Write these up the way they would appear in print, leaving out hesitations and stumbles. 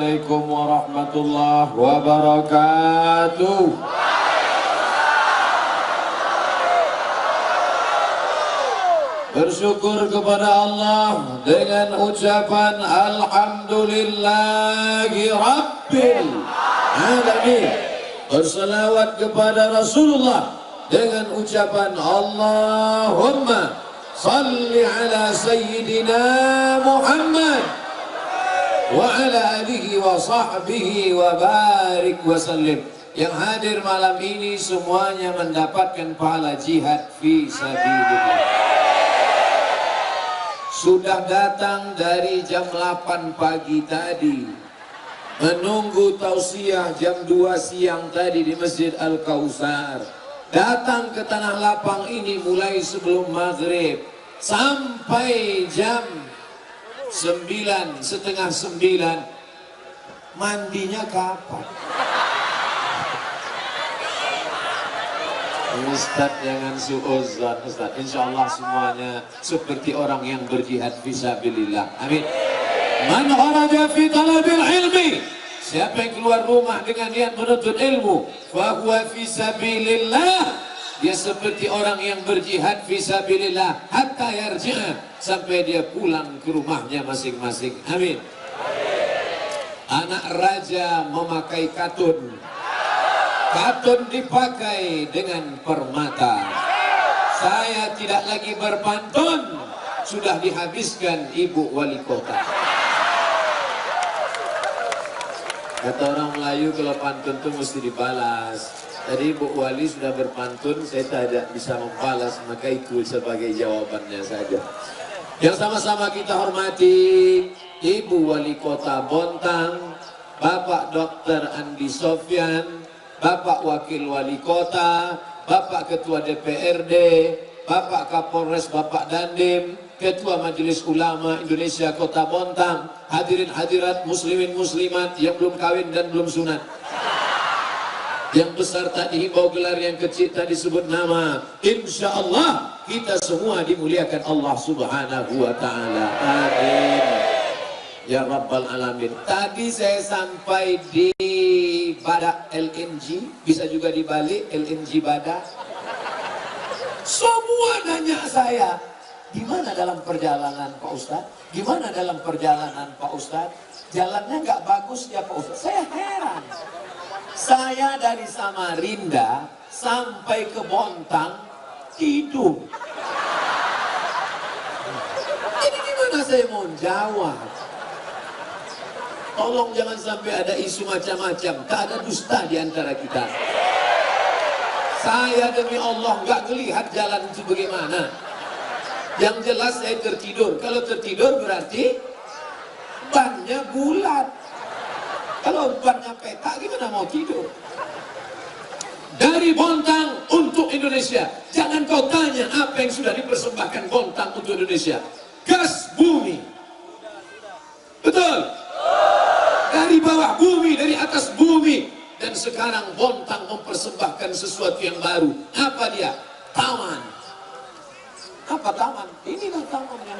Assalamualaikum warahmatullahi wabarakatuh. Bersyukur kepada Allah dengan ucapan Alhamdulillahi Rabbil Alamin. Berselawat kepada Rasulullah dengan ucapan Allahumma salli ala Sayyidina Muhammad wa ala alihi wa sahbihi wa barik wa sallim. Yang hadir malam ini semuanya mendapatkan pahala jihad fi sabilillah. Sudah datang dari jam 8 pagi tadi, menunggu tausiah jam 2 siang tadi di Masjid Al-Kautsar. Datang ke Tanah Lapang ini mulai sebelum maghrib sampai jam 9, setengah 9. Mandinya kapan? Ustaz jangan suuzon Ustaz. Insyaallah semuanya seperti orang yang berjihad fisabilillah. Amin. Man kharaja fi talabil ilmi, siapa yang keluar rumah dengan niat menuntut ilmu, fa huwa fisabilillah, dia seperti orang yang berjihad fisabilillah hatta yarji'a, sampai dia pulang ke rumahnya masing-masing. Amin. Anak raja memakai katun. Katun dipakai dengan permata. Saya tidak lagi berpantun, sudah dihabiskan Ibu Wali Kota. Kata orang Melayu kalau pantun itu mesti dibalas. Tadi Ibu Wali sudah berpantun, saya tidak bisa membalas, maka itu sebagai jawabannya saja. Yang sama-sama kita hormati Ibu Wali Kota Bontang, Bapak Dr. Andi Sofyan, Bapak Wakil Wali Kota, Bapak Ketua DPRD, Bapak Kapolres, Bapak Dandim, Ketua Majelis Ulama Indonesia Kota Bontang, hadirin hadirat muslimin muslimat yang belum kawin dan belum sunat. Yang besar tadi himbau gelar, yang kecil tadi sebut nama. Insya Allah kita semua dimuliakan Allah Subhanahu wa Ta'ala. Amin. Ya Rabbal Alamin. Tadi saya sampai di Badak LNG, bisa juga dibalik LNG Badak. Semua nanya saya, gimana dalam perjalanan Pak Ustadz? Gimana dalam perjalanan Pak Ustadz? Jalannya nggak bagus ya Pak Ustadz? Saya heran. Saya dari Samarinda sampai ke Bontang tidur. Jadi gimana saya mau jawab? Tolong jangan sampai ada isu macam-macam. Tak ada dusta di antara kita. Saya demi Allah nggak melihat jalan itu bagaimana. Yang jelas saya tertidur. Kalau tertidur berarti bannya bulat. Kalau bannya petak gimana mau tidur? Dari Bontang untuk Indonesia. Jangan kau tanya apa yang sudah dipersembahkan Bontang untuk Indonesia. Gas bumi. Betul? Dari bawah bumi, dari atas bumi. Dan sekarang Bontang mempersembahkan sesuatu yang baru. Apa dia? Taman. Apa taman? Inilah taman yang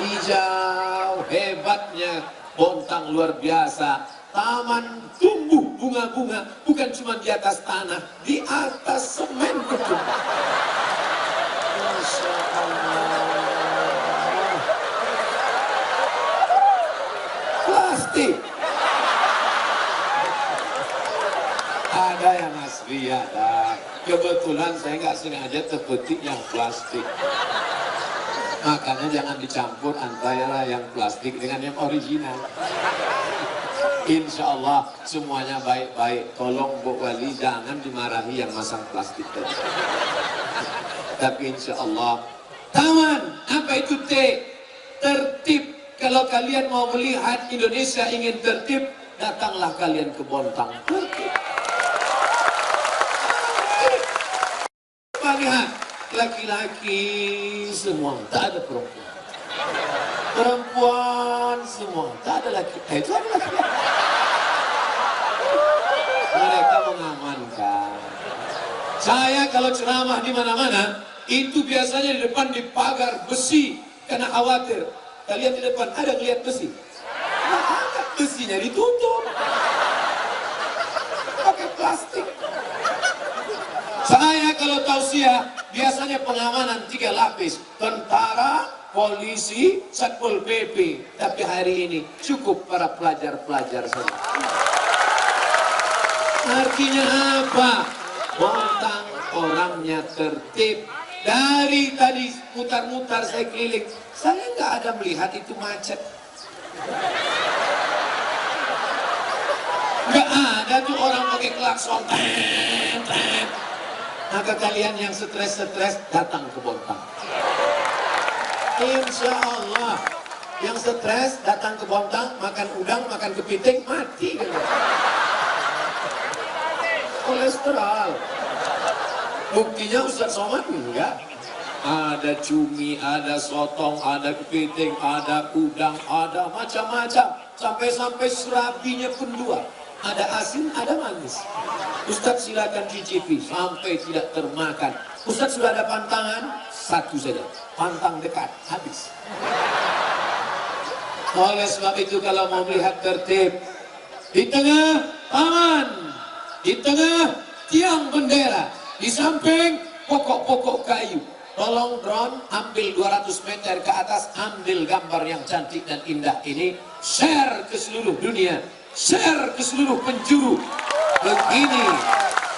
hijau, hebatnya Bontang luar biasa. Taman tumbuh bunga-bunga, bukan cuma di atas tanah, di atas semen betul. Masya Allah. Plastik. Ada yang asli ada. Kebetulan saya nggak sengaja terpetik yang plastik. Makanya jangan dicampur antara yang plastik dengan yang original. Insya Allah semuanya baik-baik. Tolong Bu Wali jangan dimarahi yang masang plastik tadi. Tapi insya Allah. Taman, apa itu T? Tertib. Kalau kalian mau melihat Indonesia ingin tertib, datanglah kalian ke Bontang. Tertib. Lihat, laki-laki semua, tak ada perempuan. Perempuan semua, tak ada laki. Itu ada laki. Mereka mengamankan. Saya kalau ceramah di mana-mana, itu biasanya di depan di pagar besi, karena khawatir. Kalian di depan ada lihat besi? Nah, kakinya ditutup pakai plastik. Saya kalau tausiah biasanya pengamanan 3 lapis, tentara, polisi, satpol pp. Tapi hari ini cukup para pelajar-pelajar saja. Artinya apa? Bontang orangnya tertib. Dari tadi mutar-mutar saya keliling, saya nggak ada melihat itu macet. Nggak ada tuh orang pakai klakson. Maka kalian yang stres-stres datang ke Bontang. Insya Allah yang stres datang ke Bontang, makan udang, makan kepiting, mati kan? Kolesterol. Buktinya Ustaz Somad enggak. Ada cumi, ada sotong, ada kepiting, ada udang, ada macam-macam. Sampai-sampai serabinya pun 2. Ada asin, ada manis. Ustaz silakan cicipi sampai tidak termakan. Ustaz sudah ada pantangan, 1 saja. Pantang dekat, habis. Oleh sebab itu kalau mau melihat tertib, di tengah taman, di tengah tiang bendera, di samping pokok-pokok kayu. Tolong drone ambil 200 meter ke atas, ambil gambar yang cantik dan indah ini, share ke seluruh dunia, share ke seluruh penjuru. Begini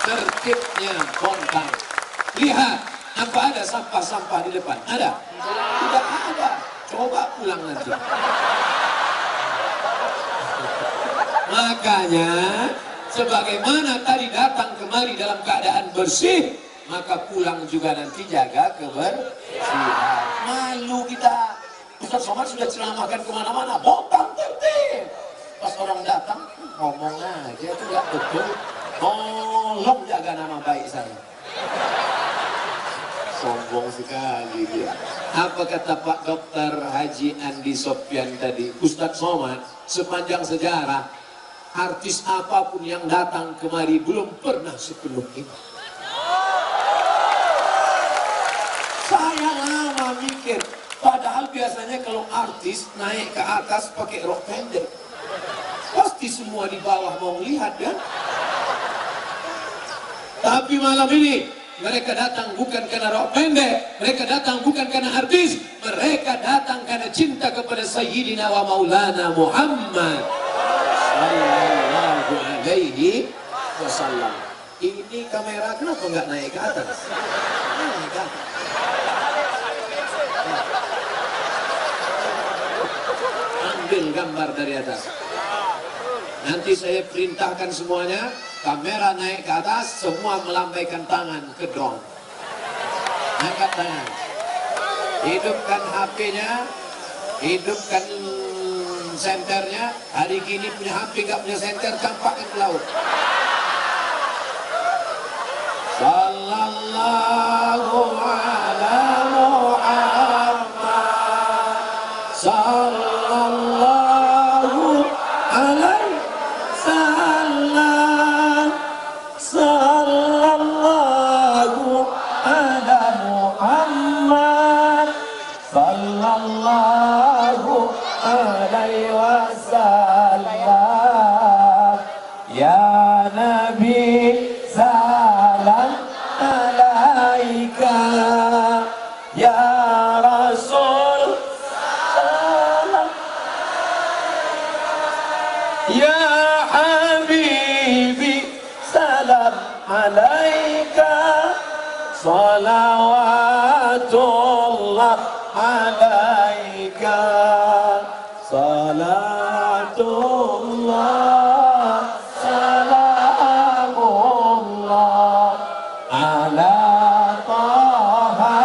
tertibnya Bontang. Lihat, apa ada sampah-sampah di depan? Ada? Tidak ada. Coba pulang nanti. Makanya sebagaimana tadi datang kemari dalam keadaan bersih, maka pulang juga nanti jaga kebersihan. Malu kita. Ustaz Somad sudah ceramahkan kemana-mana, Bontang tertib. Pas orang datang, ngomong aja itu gak betul. Tolong jaga nama baik saya. Sombong sekali dia. Apa kata Pak Dokter Haji Andi Sofyan tadi? Ustaz Somad sepanjang sejarah, artis apapun yang datang kemari belum pernah sepenuh ini. Saya lama mikir, padahal biasanya kalau artis naik ke atas pakai rok pendek, pasti semua di bawah mau lihat kan? Tapi malam ini mereka datang bukan karena rok pendek, mereka datang bukan karena artis, mereka datang karena cinta kepada Sayyidina wa Maulana Muhammad sallallahu alaihi wasallam. Ini kamera kenapa nggak naik ke atas? Naik ke atas. Ambil gambar dari atas. Nanti saya perintahkan semuanya, kamera naik ke atas, semua melambaikan tangan ke drone. Angkat tangan. Hidupkan HP-nya, hidupkan senternya. Hari gini punya HP gak punya senter, campakkan ke laut. Sallallahu ala Muhammad, sallallahu alaihi wasallam, sallallahu ala Muhammad, sallallahu alaihi wasallam. Ya Nabi salam alaika, ya Rasul salam, ya Habibi salam alaika, salawatullah alaika, salatullah salamullah ala taha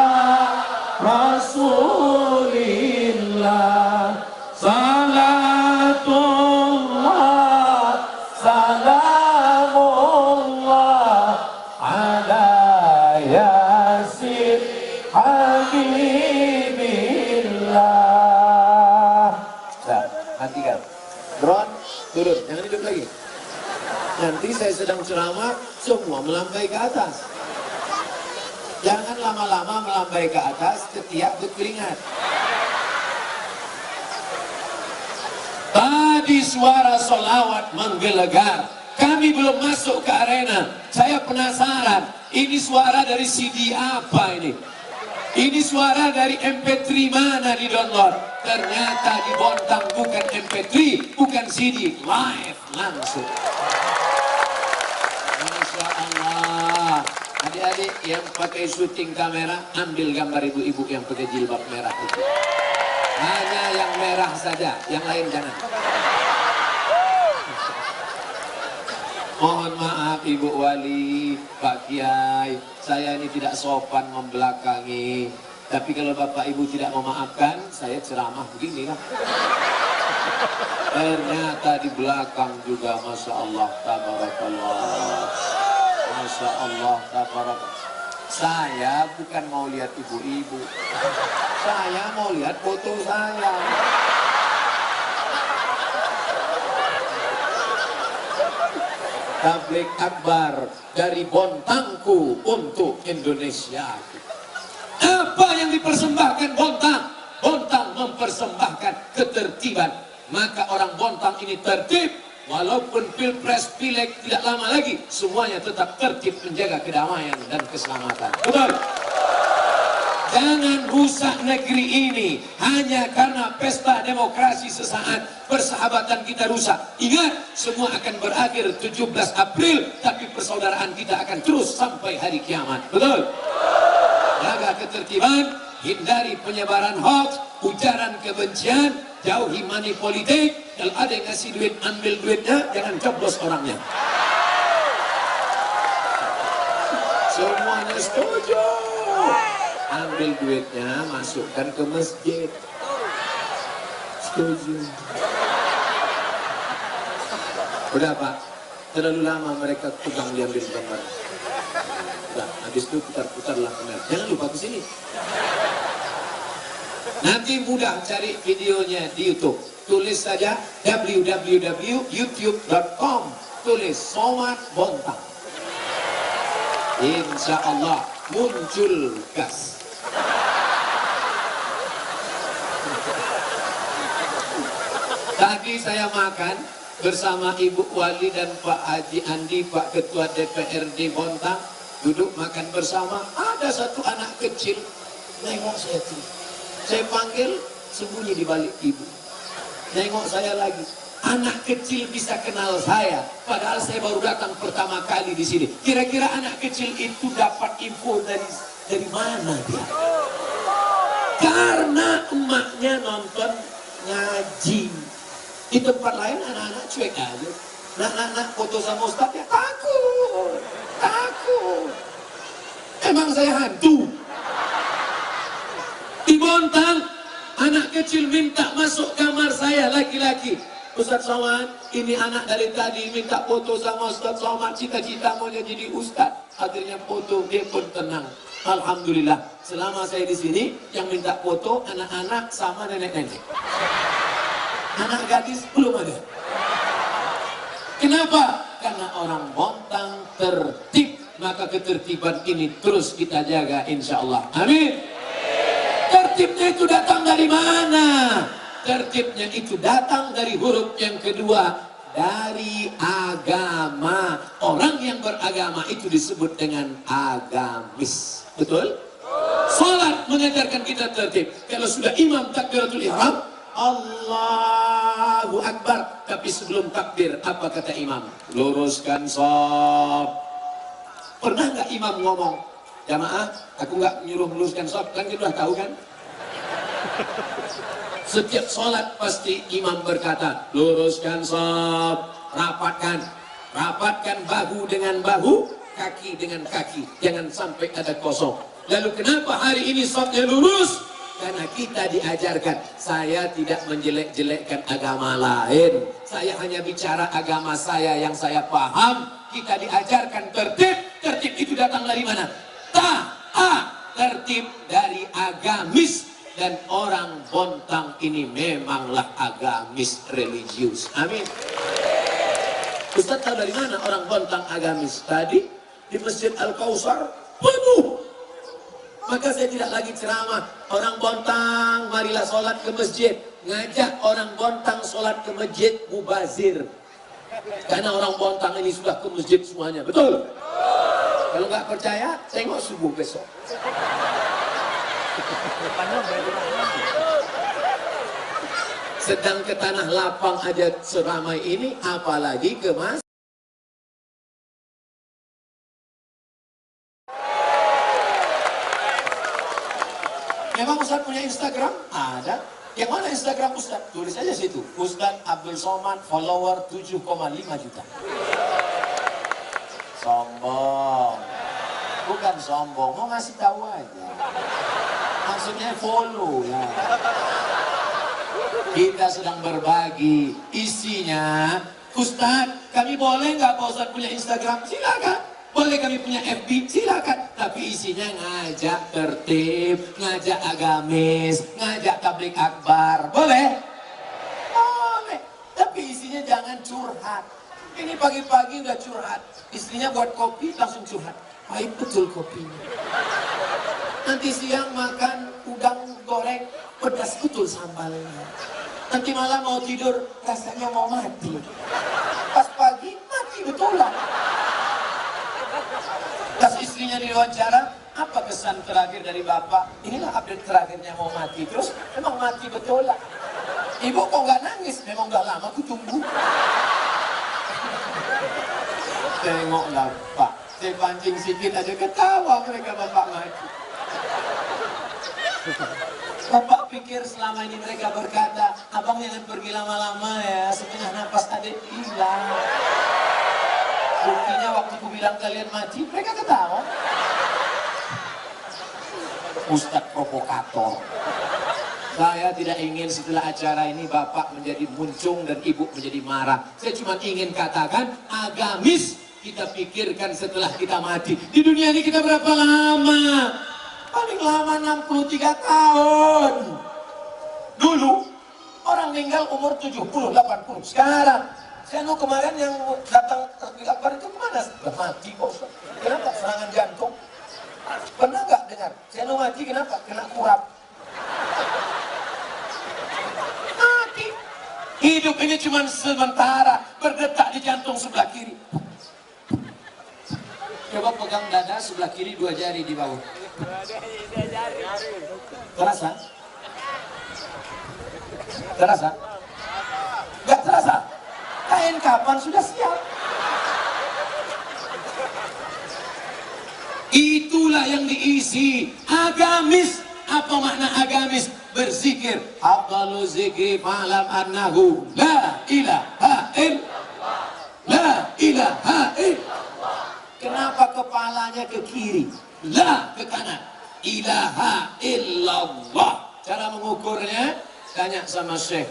rasulillah, salatullah salamullah ala yasin habibillah. Nah, hentikan drone, turun, jangan hidup lagi. Nanti saya sedang ceramah, semua melambai ke atas. Jangan lama-lama melambai ke atas, ketiak berkeringat. Tadi Tadi suara solawat menggelegar. Kami belum masuk ke arena. Saya penasaran, ini suara dari CD apa ini? Ini suara dari MP3 mana di download? Ternyata di Bontang bukan MP3, bukan CD, live langsung. Masya Allah. Adik-adik yang pakai syuting kamera, ambil gambar ibu-ibu yang pakai jilbab merah itu. Hanya yang merah saja, yang lain jangan. Mohon maaf Ibu Wali, Pak Kiai, saya ini tidak sopan membelakangi. Tapi kalau Bapak Ibu tidak memaafkan, saya ceramah begini lah. Ternyata di belakang juga, Masya Allah, tabarakallah. Masya Allah, tabarakallah. Saya bukan mau lihat ibu-ibu. Saya mau lihat foto saya. Tablik akbar dari Bontangku untuk Indonesia. Apa yang dipersembahkan Bontang? Bontang mempersembahkan ketertiban. Maka orang Bontang ini tertib. Walaupun pilpres pileg tidak lama lagi, semuanya tetap tertib menjaga kedamaian dan keselamatan. Betul? Jangan rusak negeri ini hanya karena pesta demokrasi sesaat, persahabatan kita rusak. Ingat, semua akan berakhir 17 April, tapi persaudaraan kita akan terus sampai hari kiamat. Betul? Jaga ketertiban, hindari penyebaran hoax, ujaran kebencian, jauhi money politik. Kalau ada yang ngasih duit, ambil duitnya, jangan coblos orangnya. Semuanya setuju. Ambil duitnya, masukkan ke masjid. Setuju. Udah Pak, terlalu lama mereka pegang diambil gambar. Udah, habis itu putar-putarlah kamera. Jangan lupa ke sini. Nanti mudah cari videonya di YouTube. Tulis saja www.youtube.com. Tulis Somad Bontang. Insya Allah muncul gas. Tadi saya makan bersama Ibu Wali dan Pak Haji Andi, Pak Ketua DPRD Bontang. Duduk makan bersama. Ada satu anak kecil nengok saya tuh. Saya panggil, sembunyi di balik ibu. Nengok saya lagi. Anak kecil bisa kenal saya, padahal saya baru datang pertama kali di sini. Kira-kira anak kecil itu dapat info dari mana dia? Karena emaknya nonton ngaji. Di tempat lain anak-anak cuek aja. Nak foto sama Ustaz ya takut. Emang saya hantu? Di Bontang, anak kecil minta masuk kamar saya, laki-laki. Ustaz Somad, ini anak dari tadi minta foto sama Ustaz Somad, cita-cita mau jadi Ustaz. Akhirnya foto, dia pun tenang. Alhamdulillah, selama saya di sini, yang minta foto anak-anak sama nenek-nenek. Anak gadis belum ada. Kenapa? Karena orang Bontang tertib, maka ketertiban ini terus kita jaga insya Allah. Amin. Tertibnya itu datang dari mana? Tertibnya itu datang dari huruf yang kedua, dari agama. Orang yang beragama itu disebut dengan agamis. Betul? Salat mengajarkan kita tertib. Kalau sudah imam takbiratul ihram, Allahu Akbar. Tapi sebelum takbir, apa kata imam? Luruskan shaf. Pernah nggak imam ngomong, jamaah, aku nggak nyuruh meluruskan shaf, kan kita udah tahu kan? Setiap sholat pasti imam berkata, luruskan shaf, rapatkan bahu dengan bahu, kaki dengan kaki, jangan sampai ada kosong. Lalu kenapa hari ini shafnya lurus? Karena kita diajarkan, saya tidak menjelek-jelekkan agama lain, saya hanya bicara agama saya yang saya paham. Kita diajarkan tertib. Tertib itu datang dari mana? Tertib dari agamis. Dan orang Bontang ini memanglah agamis religius. Amin. Ustaz tahu dari mana orang Bontang agamis? Tadi di Masjid Al-Kausar penuh. Maka saya tidak lagi ceramah. Orang Bontang marilah sholat ke masjid. ngajak orang Bontang sholat ke masjid mubazir. Karena orang Bontang ini sudah ke masjid semuanya, betul? Kalau nggak percaya, tengok subuh besok. Sedang ke tanah lapang aja seramai ini, apalagi ke mas. Memang Ustaz punya Instagram? Ada. Yang mana Instagram Ustaz? Tulis aja situ. Ustaz Abdul Somad, follower 7,5 juta. Sombong. Bukan sombong, mau ngasih tahu aja. Maksudnya follow ya. Kita sedang berbagi. Isinya, Ustaz, kami boleh nggak Pak Ustaz punya Instagram? Silakan. Boleh kami punya FB? Silakan. Tapi isinya ngajak tertib, ngajak agamis, ngajak tablik akbar. Boleh? Boleh. Tapi isinya jangan curhat. Ini pagi-pagi udah curhat. Istrinya buat kopi langsung curhat. Pahit betul kopinya. Nanti siang makan udang goreng, pedas betul sambalnya. Nanti malam mau tidur, rasanya mau mati. Pas pagi, mati betul lah. Pas istrinya diwawancara, apa kesan terakhir dari bapak? Inilah update terakhirnya mau mati. Terus memang mati betul lah. Ibu kok nggak nangis? Memang udah lama aku tunggu. Tengoklah Pak, saya pancing sedikit aja ketawa mereka bapak mati. Bapak pikir selama ini mereka berkata, abang jangan pergi lama-lama ya, setengah napas adik hilang. Buktinya waktu aku bilang kalian mati, mereka ketawa. Ustadz provokator. Saya tidak ingin setelah acara ini bapak menjadi muncung dan ibu menjadi marah. Saya cuma ingin katakan agamis kita pikirkan setelah kita mati. Di dunia ini kita berapa lama? Paling lama 63 tahun. Dulu orang meninggal umur 70, 80. Sekarang saya kemarin yang datang terpilih akbar itu kemana? Udah mati kok. Kenapa? Serangan jantung. Pernah nggak dengar? Saya mati kenapa? Kena kurap. Mati. Hidup ini cuma sementara. Berdetak di jantung sebelah kiri. Coba pegang dada sebelah kiri 2 jari di bawah. Terasa? Terasa? Nggak terasa? Kain kapan sudah siap? Itulah yang diisi agamis. Apa makna agamis? Berzikir. Afdalu zikri malam annahu la ilaha illallah. La ilaha illallah. Kenapa kepalanya ke kiri? La ke kanan. Ilaha illallah. Cara mengukurnya tanya sama Syekh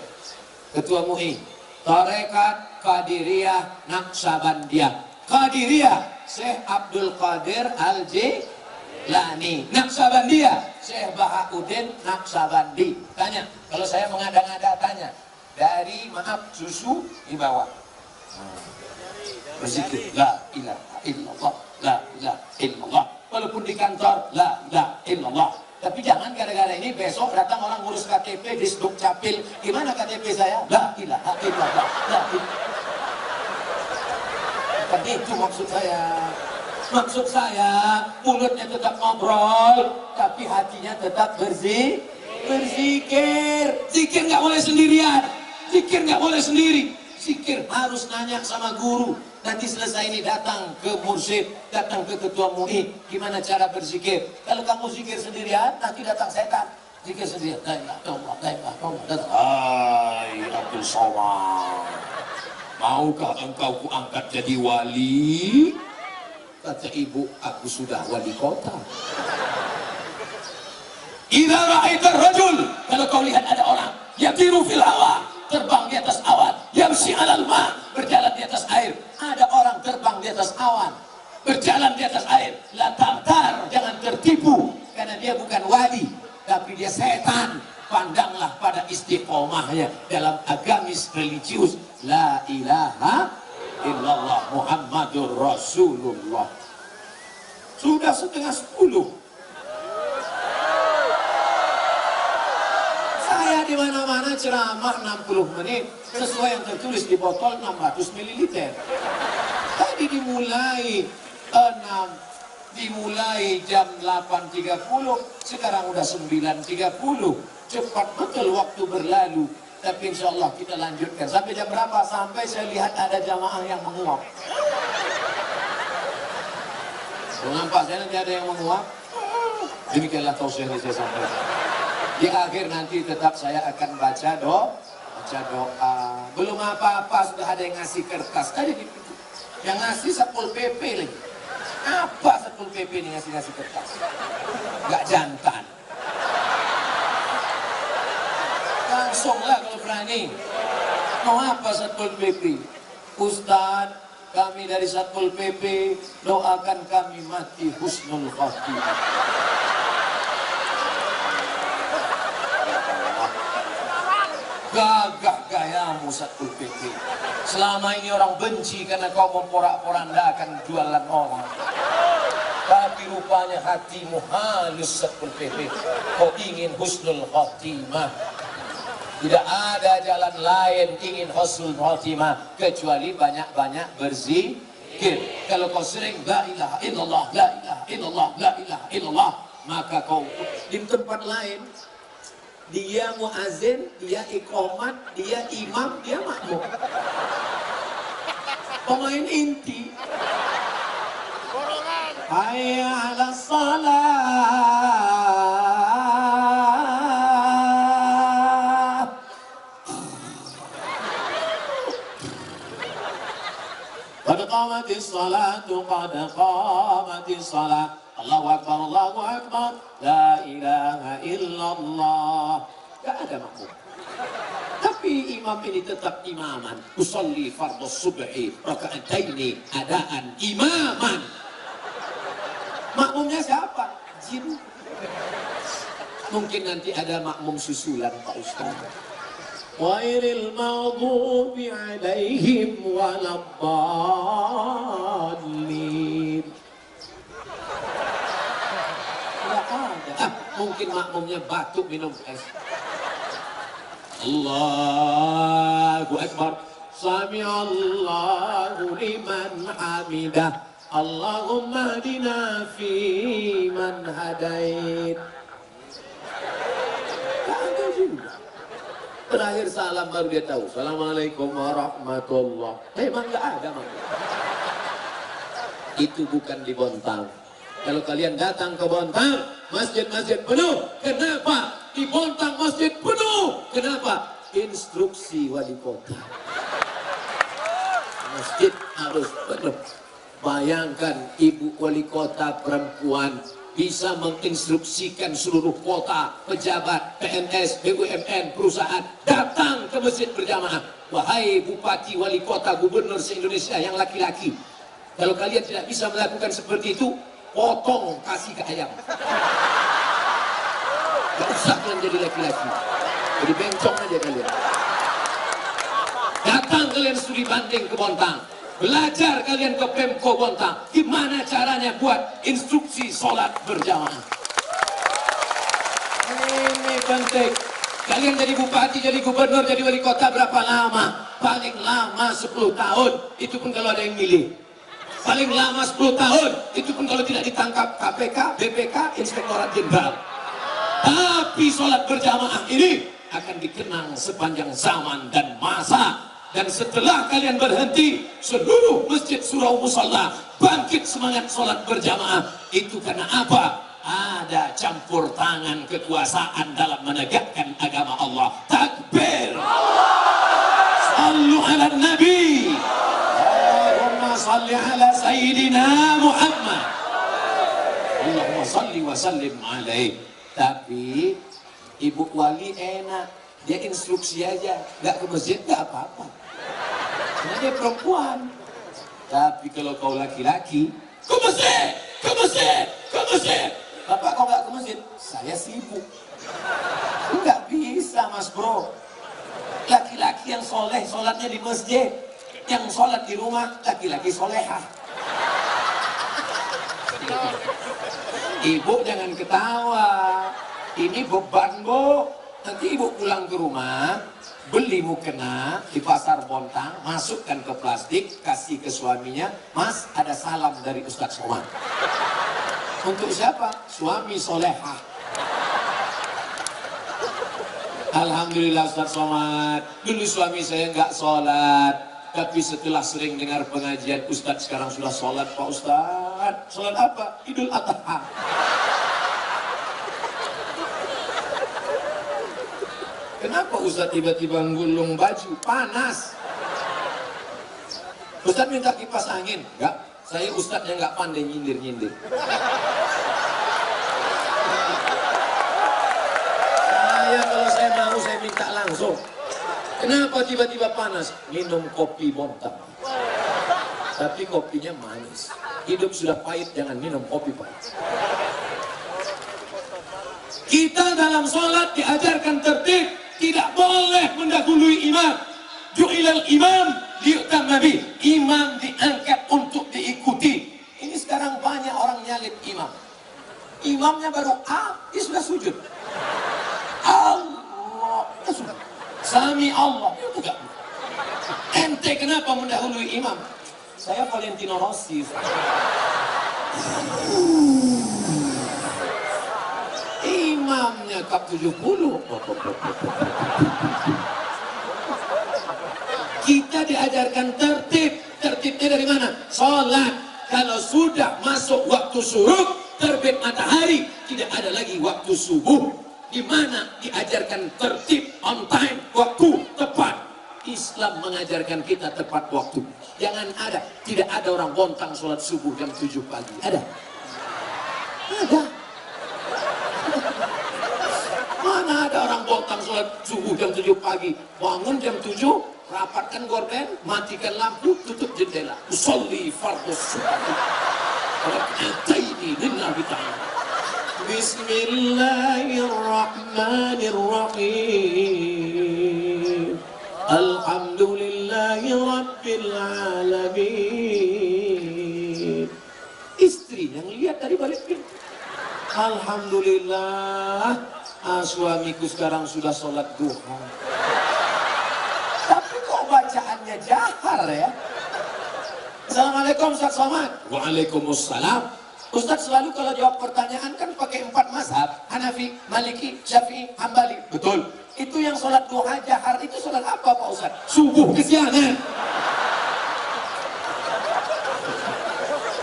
Ketua MUI. Tarekat Qadiriyah Naqsabandiyah. Qadiriyah Syekh Abdul Qadir Al-Jilani. Naqsabandiyah Syekh Bahauddin Naqsabandi. Tanya, kalau saya mengada-ngada tanya. Dari maaf susu di bawah. Berzikir la ilaha illallah, la ilaha illallah. Walaupun di kantor la ilaha illallah. Tapi jangan gara-gara ini besok datang orang ngurus KTP di Dukcapil. Gimana KTP saya? La ilaha illallah. La ilaha. Tapi itu maksud saya. Maksud saya, mulutnya tetap ngobrol, tapi hatinya tetap berzikir. Zikir nggak boleh sendirian. Zikir nggak boleh sendiri. Zikir harus nanya sama guru. Nanti selesai ini datang ke mursyid, datang ke ketua MUI, gimana cara berzikir. Kalau kamu zikir sendirian, nanti datang setan. Zikir sendirian, la ilaha illallah, la ilaha illallah, datang. Hai Abdul Somad, maukah engkau kuangkat jadi wali? Kata ibu, aku sudah wali kota. Idza ra'aitar rajul, kalau kau lihat ada orang yatiru fil hawa, terbang di atas awan, yamshi 'alal ma, berjalan di atas air. Ada orang terbang di atas awan, berjalan di atas air. La tamtar, jangan tertipu, karena dia bukan wali, tapi dia setan. Pandanglah pada istiqomahnya dalam agamis religius. La ilaha illallah Muhammadur Rasulullah. Sudah 9:30. Saya di mana-mana ceramah 60 menit sesuai yang tertulis di botol 600 ml. Tadi dimulai jam 8.30, sekarang udah 9.30. Cepat betul waktu berlalu. Tapi insya Allah kita lanjutkan. Sampai jam berapa? Sampai saya lihat ada jamaah yang menguap. Mengapa saya nanti ada yang menguap? Demikianlah tausiah yang saya sampaikan. Di akhir nanti tetap saya akan baca doa. Belum apa-apa sudah ada yang ngasih kertas. Tadi yang ngasih Satpol PP lagi. Apa Satpol PP ini ngasih kertas? Gak jantan. Langsunglah kalau berani. Mau apa Satpol PP? Ustaz, kami dari Satpol PP doakan kami mati husnul khatimah. Gagah gayamu Satpol PP. Selama ini orang benci karena kau memporak-porandakan jualan orang. Tapi rupanya hatimu halus Satpol PP. Kau ingin husnul khatimah. Tidak ada jalan lain ingin husnul khatimah kecuali banyak-banyak berzikir. Kalau kau sering la ilaha illallah, la ilaha illallah, la ilaha illallah, maka kau di tempat lain dia muazin, dia iqamat, dia imam, dia makmum. Pemain inti. Hayya 'ala shalah. Qad qamatis salatu, qad qamatis salat. Allahu Akbar, Allahu Akbar, la ilaha illallah. Gak ada makmum. Tapi imam ini tetap imaman. Usalli fardhu subhi raka'ataini adaan imaman. Makmumnya siapa? Jin. Mungkin nanti ada makmum susulan Pak Ustaz. Ghairil maghdubi alaihim waladdallin. Mungkin makmumnya batuk minum es. Allahu Akbar. Sami Allahu liman hamidah. Allahumma hadina fi man hadait. Ada juga. Terakhir salam baru dia tahu. Assalamualaikum warahmatullah. Memang nggak ada makmum. Itu bukan di Bontang. Kalau kalian datang ke Bontang, masjid-masjid penuh. Kenapa? Di Bontang masjid penuh. Kenapa? Instruksi wali kota. Masjid harus penuh. Bayangkan ibu wali kota perempuan bisa menginstruksikan seluruh kota, pejabat, PNS, BUMN, perusahaan datang ke masjid berjamaah. Wahai bupati, wali kota, gubernur se-Indonesia yang laki-laki, kalau kalian tidak bisa melakukan seperti itu, potong kasih ke ayam. Gak usah kalian jadi laki-laki, jadi bencong aja kalian. Datang kalian studi banding ke Bontang, belajar kalian ke Pemko Bontang gimana caranya buat instruksi sholat berjamaah. Ini penting. Kalian jadi bupati, jadi gubernur, jadi wali kota berapa lama? Paling lama 10 tahun, itu pun kalau ada yang milih. Paling lama 10 tahun, itu pun kalau tidak ditangkap KPK, BPK, Inspektorat Jenderal. Tapi sholat berjamaah ini akan dikenang sepanjang zaman dan masa. Dan setelah kalian berhenti, seluruh masjid surau musalla bangkit semangat sholat berjamaah. Itu karena apa? Ada campur tangan kekuasaan dalam menegakkan agama Allah. Takbir! Sallu ala Nabi! Salli ala Sayyidina Muhammad. Allahumma salli wa sallim alaih. Tapi ibu wali enak, dia instruksi aja, gak ke masjid gak apa-apa. Karena dia perempuan. Tapi kalau kau laki-laki, ke masjid, ke masjid, ke masjid. Bapak kau gak ke masjid? Saya sibuk. Enggak bisa mas bro. Laki-laki yang soleh sholatnya di masjid, yang sholat di rumah laki-laki solehah. Ibu jangan ketawa, ini beban bu. Nanti ibu pulang ke rumah, beli mukena di pasar Bontang, masukkan ke plastik, kasih ke suaminya, Mas ada salam dari Ustadz Somad. Untuk siapa? Suami solehah. Alhamdulillah Ustadz Somad, dulu suami saya nggak sholat, tapi setelah sering dengar pengajian Ustadz sekarang sudah sholat Pak Ustadz. Sholat apa? Idul Adha. Kenapa Ustadz tiba-tiba gulung baju? Panas. Ustadz minta kipas angin? Enggak, saya Ustadz yang nggak pandai nyindir-nyindir. Kalau saya mau, saya minta langsung. Kenapa tiba-tiba panas? Minum kopi Bontang. Tapi kopinya manis. Hidup sudah pahit, jangan minum kopi pahit. Kita dalam sholat diajarkan tertib, tidak boleh mendahului imam. Ju'ilal imam liutamma bih. Imam diangkat untuk diikuti. Ini sekarang banyak orang nyalip imam. Imamnya baru dia sudah sujud. Allah, sudah. Sami Allah, itu enggak. Ente kenapa mendahului imam? Saya Valentino Rossi. Imamnya kap 70. Kita diajarkan tertib. Tertibnya dari mana? Sholat. Kalau sudah masuk waktu syuruk, terbit matahari, tidak ada lagi waktu subuh. Di mana diajarkan tertib, on time, waktu tepat. Islam mengajarkan kita tepat waktu. Jangan ada, tidak ada orang Bontang sholat subuh jam 7 pagi. Ada? Ada. Mana ada orang Bontang sholat subuh jam 7 pagi? Bangun jam 7, rapatkan gorden, matikan lampu, tutup jendela. Usolli fardus subuh. Rak'ataini lillahi ta'ala. Bismillahirrahmanirrahim. Alhamdulillahi Rabbil Alamin. Istri yang lihat dari balik pintu. Alhamdulillah, suamiku sekarang sudah sholat duha. Tapi kok bacaannya jahar ya? Assalamualaikum Ustadz Somad. Waalaikumsalam. Ustadz selalu kalau jawab pertanyaan kan pakai 4 mazhab. Hanafi, Maliki, Syafi'i, Hambali. Betul. Itu yang sholat duha jahar itu sholat apa Pak Ustadz? Subuh kesiangan.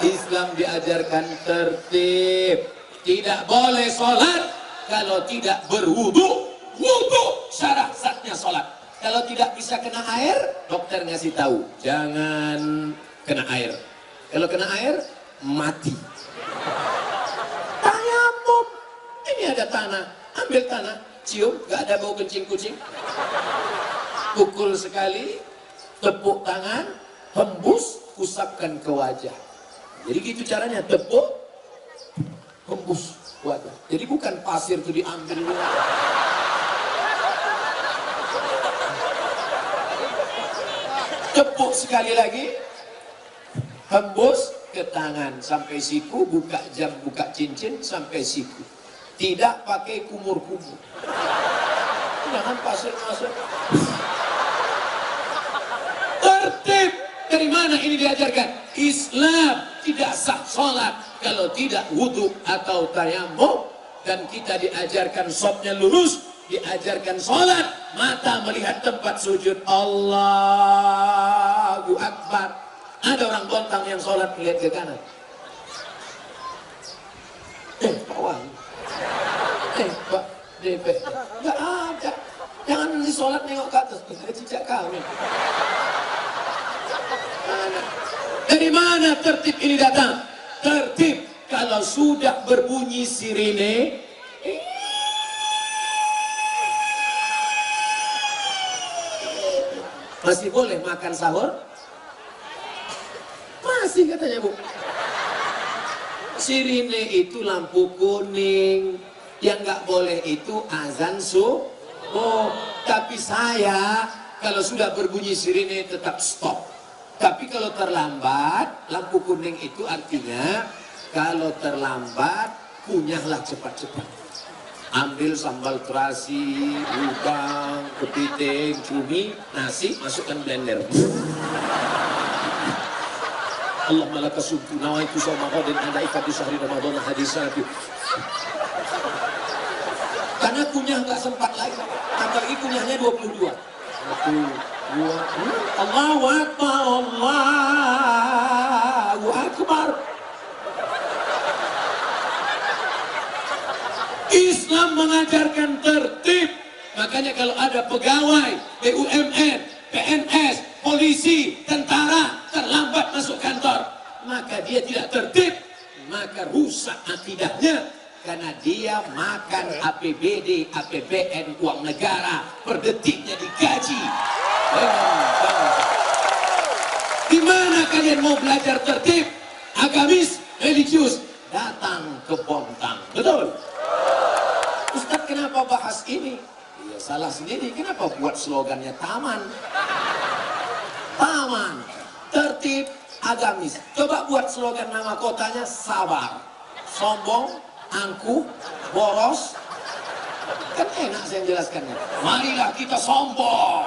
Islam diajarkan tertib. Tidak boleh sholat kalau tidak berwudu. Wudu syarat sahnya sholat. Kalau tidak bisa kena air, dokter ngasih tahu jangan kena air. Kalau kena air, mati. Tayamum. Ini ada tanah, ambil tanah, cium, gak ada bau kencing kucing. Pukul sekali, tepuk tangan, hembus, usapkan ke wajah. Jadi gitu caranya, tepuk, hembus wajah. Jadi bukan pasir itu diambil. Tepuk sekali lagi, hembus ke tangan sampai siku, buka jam, buka cincin sampai siku. Tidak pakai kumur-kumur. Jangan pasir masuk. Tertib. Dari mana ini diajarkan? Islam tidak sah sholat kalau tidak wudhu atau tayamum. Dan kita diajarkan shopnya lurus, diajarkan sholat, mata melihat tempat sujud. Allahu Akbar. Ada orang Bontang yang sholat melihat ke kanan. Pak Wali. Pak DP. Gak ada. Jangan nanti sholat nengok ke atas. Ada cicak kami. Dari mana tertib ini datang? Tertib kalau sudah berbunyi sirine. Masih boleh makan sahur? Masih katanya Bu. Sirine itu lampu kuning. Yang nggak boleh itu azan subuh. Tapi saya kalau sudah berbunyi sirine tetap stop. Tapi kalau terlambat, lampu kuning itu artinya kalau terlambat kunyahlah cepat-cepat. Ambil sambal terasi, udang, kepiting, cumi, nasi, masukkan blender. Allahumma laka sumtu nawaitu sawma ghadin anda ikat di syahri Ramadan hadisati. Karena kunyah nggak sempat lagi, apalagi kunyahnya 22. Allahu Akbar, Allahu Akbar. Islam mengajarkan tertib. Makanya kalau ada pegawai BUMN, PNS, polisi, tentara terlambat masuk kantor, maka dia tidak tertib, maka rusak akidahnya. Karena dia makan APBD, APBN, uang negara, per detiknya digaji. Di mana kalian mau belajar tertib, agamis, religius? Datang ke Bontang, betul? Ustadz kenapa bahas ini? Ya salah sendiri, kenapa buat slogannya taman? Taman, tertib, agamis. Coba buat slogan nama kotanya sabar, sombong, angkuh, boros. Kan enak saya menjelaskannya. Marilah kita sombong.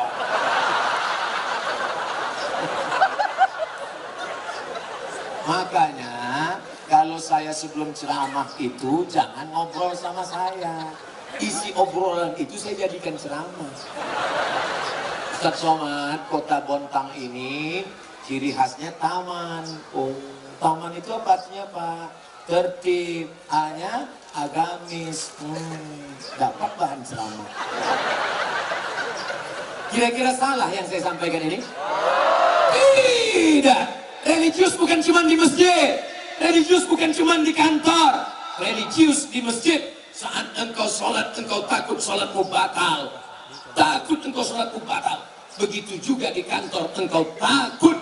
Makanya kalau saya sebelum ceramah itu jangan ngobrol sama saya. Isi obrolan itu saya jadikan ceramah. Ustaz Somad, kota Bontang ini ciri khasnya taman. Oh, taman itu apa artinya Pak? Tertib, A-nya agamis. Dapat bahan ceramah. Kira-kira salah yang saya sampaikan ini? Tidak. Religius bukan cuma di masjid. Religius bukan cuma di kantor. Religius di masjid. Saat engkau sholat, engkau takut sholatmu batal. Takut engkau sholatmu batal. Begitu juga di kantor, engkau takut.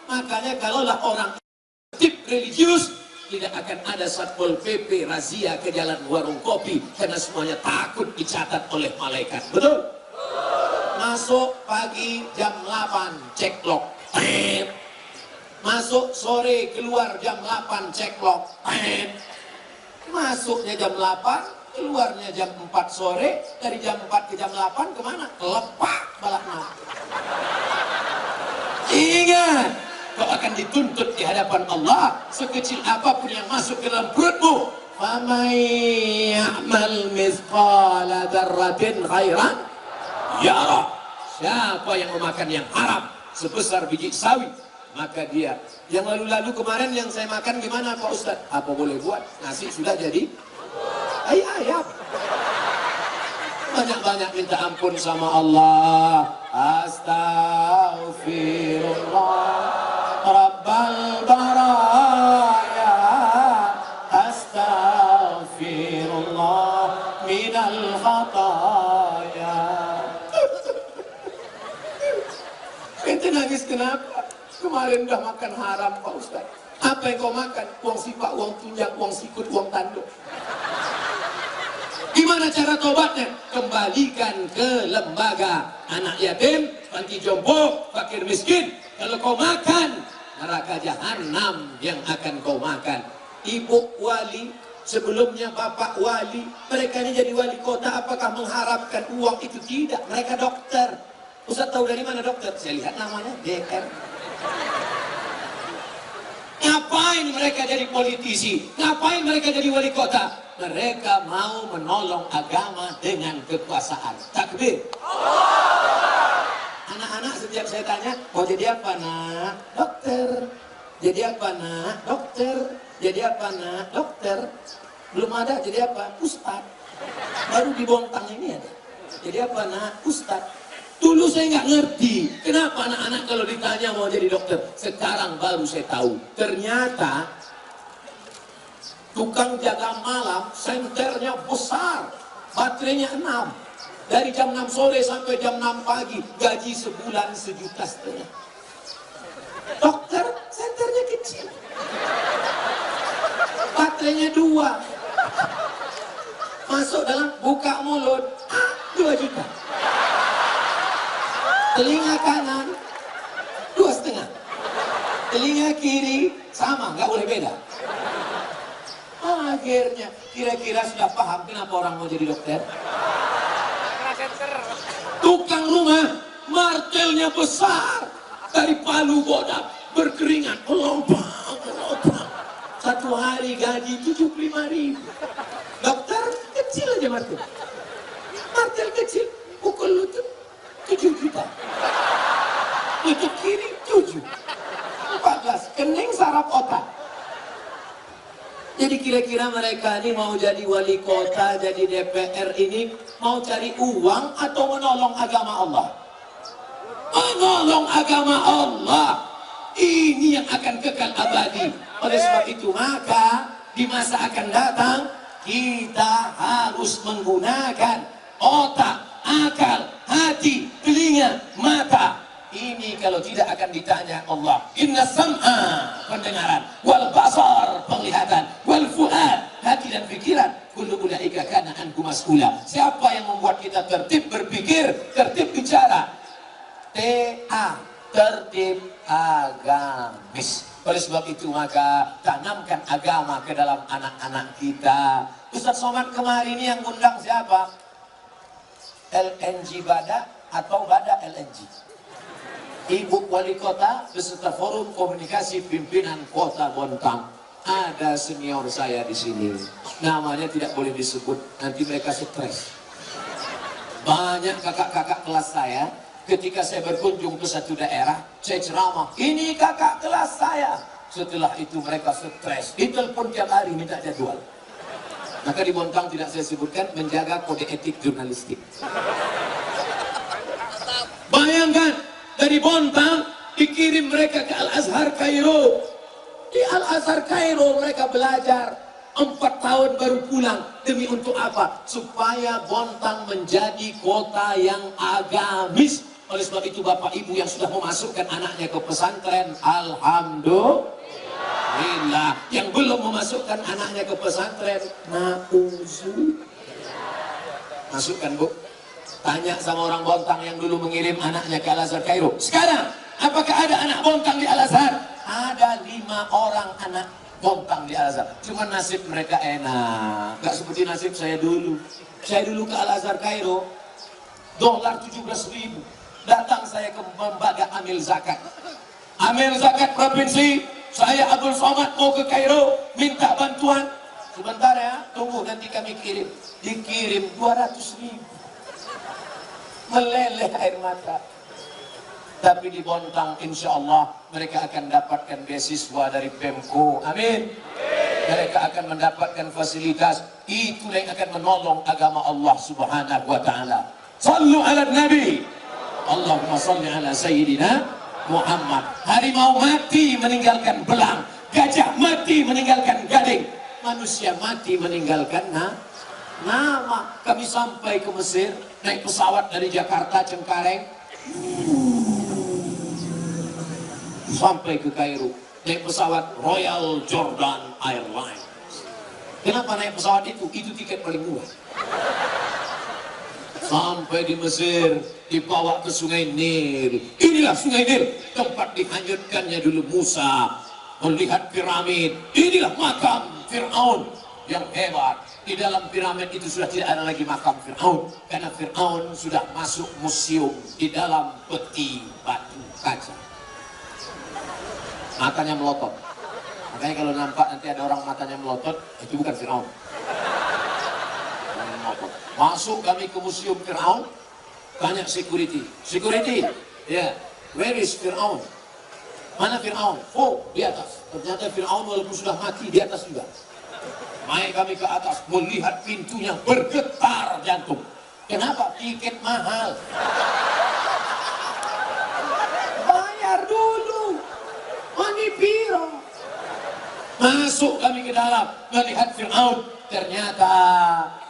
Makanya kalaulah orang tip religius, tidak akan ada Satpol PP razia ke jalan warung kopi. Karena semuanya takut dicatat oleh malaikat. Betul? Masuk pagi jam 8, cek log. Masuk sore, keluar jam 8, cek log. Masuknya jam 8, keluarnya jam 4 sore. Dari jam 4 ke jam 8 kemana? Lepak balapnya. Ingat, kau akan dituntut di hadapan Allah. Sekecil apapun yang masuk ke dalam perutmu. فَمَنْ يَعْمَلْ مِثْقَالَ ذَرَّةٍ خَيْرًا يَرَهُ. Siapa yang memakan yang haram sebesar biji sawi, maka dia. Yang lalu-lalu kemarin yang saya makan gimana Pak Ustadz? Apa boleh buat? Nasi sudah jadi ayam. Banyak-banyak minta ampun sama Allah. Astaghfirullah Rabbal baraya. Astaghfirullah minal khataya. Ente nangis kenapa? Kemarin udah makan haram Pak Ustadz. Apa yang kau makan? Uang sipak, uang tunjang, uang sikut, uang tanduk. Gimana cara tobatnya? Kembalikan ke lembaga anak yatim, panti jompo, fakir miskin. Kalau kau makan, neraka jahanam yang akan kau makan. Ibu wali, sebelumnya bapak wali, mereka ini jadi wali kota, apakah mengharapkan uang itu? Tidak, mereka dokter. Ustaz tahu dari mana dokter? Saya lihat namanya DR. Ngapain mereka jadi politisi? Ngapain mereka jadi wali kota? Mereka mau menolong agama dengan kekuasaan. Takbir. Anak-anak setiap saya tanya, mau jadi apa nak? Dokter. Jadi apa nak? Dokter. Jadi apa nak? Dokter. Belum ada, jadi apa? Ustad. Baru di Bontang ini ada. Jadi apa nak? Ustad. Dulu saya nggak ngerti, kenapa anak-anak kalau ditanya mau jadi dokter. Sekarang baru saya tahu, ternyata tukang jaga malam, senternya besar, baterainya 6. Dari jam 6 sore sampai jam 6 pagi, gaji sebulan 1,5 juta. Dokter, senternya kecil, baterainya 2. Masuk dalam, buka mulut, 2 juta. Telinga kanan 2,5, telinga kiri sama, nggak boleh beda. Akhirnya, kira-kira sudah paham kenapa orang mau jadi dokter? Tukang rumah, martelnya besar. Dari palu bodak, berkeringat, melompang. Satu hari gaji 75.000. Dokter kecil aja martel. Martel kecil, pukul lutut 7 juta. Lutut kiri 7. 14, kening saraf otak. Jadi kira-kira mereka ini mau jadi wali kota, jadi DPR ini mau cari uang atau menolong agama Allah? Menolong agama Allah. Ini yang akan kekal abadi. Oleh sebab itu maka di masa akan datang kita harus menggunakan otak, akal, hati, telinga, mata. Ini kalau tidak akan ditanya Allah. Inna sam'a, pendengaran, wal basar, penglihatan, wal fuad, hati dan pikiran, kullu ulaika kana anhu mas'ula. Siapa yang membuat kita tertib berpikir, tertib bicara? TA, tertib agamis. Oleh sebab itu maka tanamkan agama ke dalam anak-anak kita. Ustaz Somad kemarin ini yang undang siapa? LNG Bada atau Bada LNG? Ibu Wali Kota beserta Forum Komunikasi Pimpinan Kota Bontang. Ada senior saya di sini. Namanya tidak boleh disebut, nanti mereka stres. Banyak kakak-kakak kelas saya, ketika saya berkunjung ke satu daerah, saya ceramah, ini kakak kelas saya. Setelah itu mereka stres. Ditelepon tiap hari minta jadwal. Maka di Bontang tidak saya sebutkan, menjaga kode etik jurnalistik. Bayangkan, dari Bontang dikirim mereka ke Al-Azhar Kairo. Di Al-Azhar Kairo mereka belajar 4 tahun baru pulang. Demi untuk apa? Supaya Bontang menjadi kota yang agamis. Oleh sebab itu Bapak Ibu yang sudah memasukkan anaknya ke pesantren, alhamdulillah. Yang belum memasukkan anaknya ke pesantren, na'udzu. Masukkan, Bu. Tanya sama orang Bontang yang dulu mengirim anaknya ke Al-Azhar Kairo. Sekarang, apakah ada anak Bontang di Al-Azhar? Ada 5 orang anak Bontang di Al-Azhar. Cuma nasib mereka enak. Gak seperti nasib saya dulu. Saya dulu ke Al-Azhar Kairo, dolar 17.000. Datang saya ke lembaga amil zakat. Amil zakat provinsi, saya Abdul Somad mau ke Kairo, minta bantuan. Sebentar ya, tunggu nanti kami kirim. Dikirim 200.000. Meleleh air mata. Tapi di Bontang insya Allah mereka akan dapatkan beasiswa dari Pemko. Amin. Mereka akan mendapatkan fasilitas. Itu yang akan menolong agama Allah subhanahu wa ta'ala. Sallu ala Nabi. Allahumma salli ala Sayyidina Muhammad. Harimau mati meninggalkan belang. Gajah mati meninggalkan gading. Manusia mati meninggalkan nama. Kami sampai ke Mesir, naik pesawat dari Jakarta Cengkareng sampai ke Kairo, naik pesawat Royal Jordan Airlines. Kenapa naik pesawat itu? Itu tiket paling murah. Sampai di Mesir, dibawa ke Sungai Nil. Inilah Sungai Nil, tempat dihanyutkannya dulu Musa. Melihat piramid, inilah makam Fir'aun yang hebat. Di dalam piramid itu sudah tidak ada lagi makam Fir'aun, karena Fir'aun sudah masuk museum di dalam peti batu kaca. Matanya melotot. Makanya kalau nampak nanti ada orang matanya melotot, itu bukan Fir'aun. Masuk kami ke museum Fir'aun, banyak security. Security, ya, where is Fir'aun? Mana Fir'aun? Oh, di atas. Ternyata Fir'aun walaupun sudah mati, di atas juga. Naik kami ke atas, melihat pintunya bergetar jantung. Kenapa? Tiket mahal. Bayar dulu. Money piro. Masuk kami ke dalam, melihat Fir'aun. Ternyata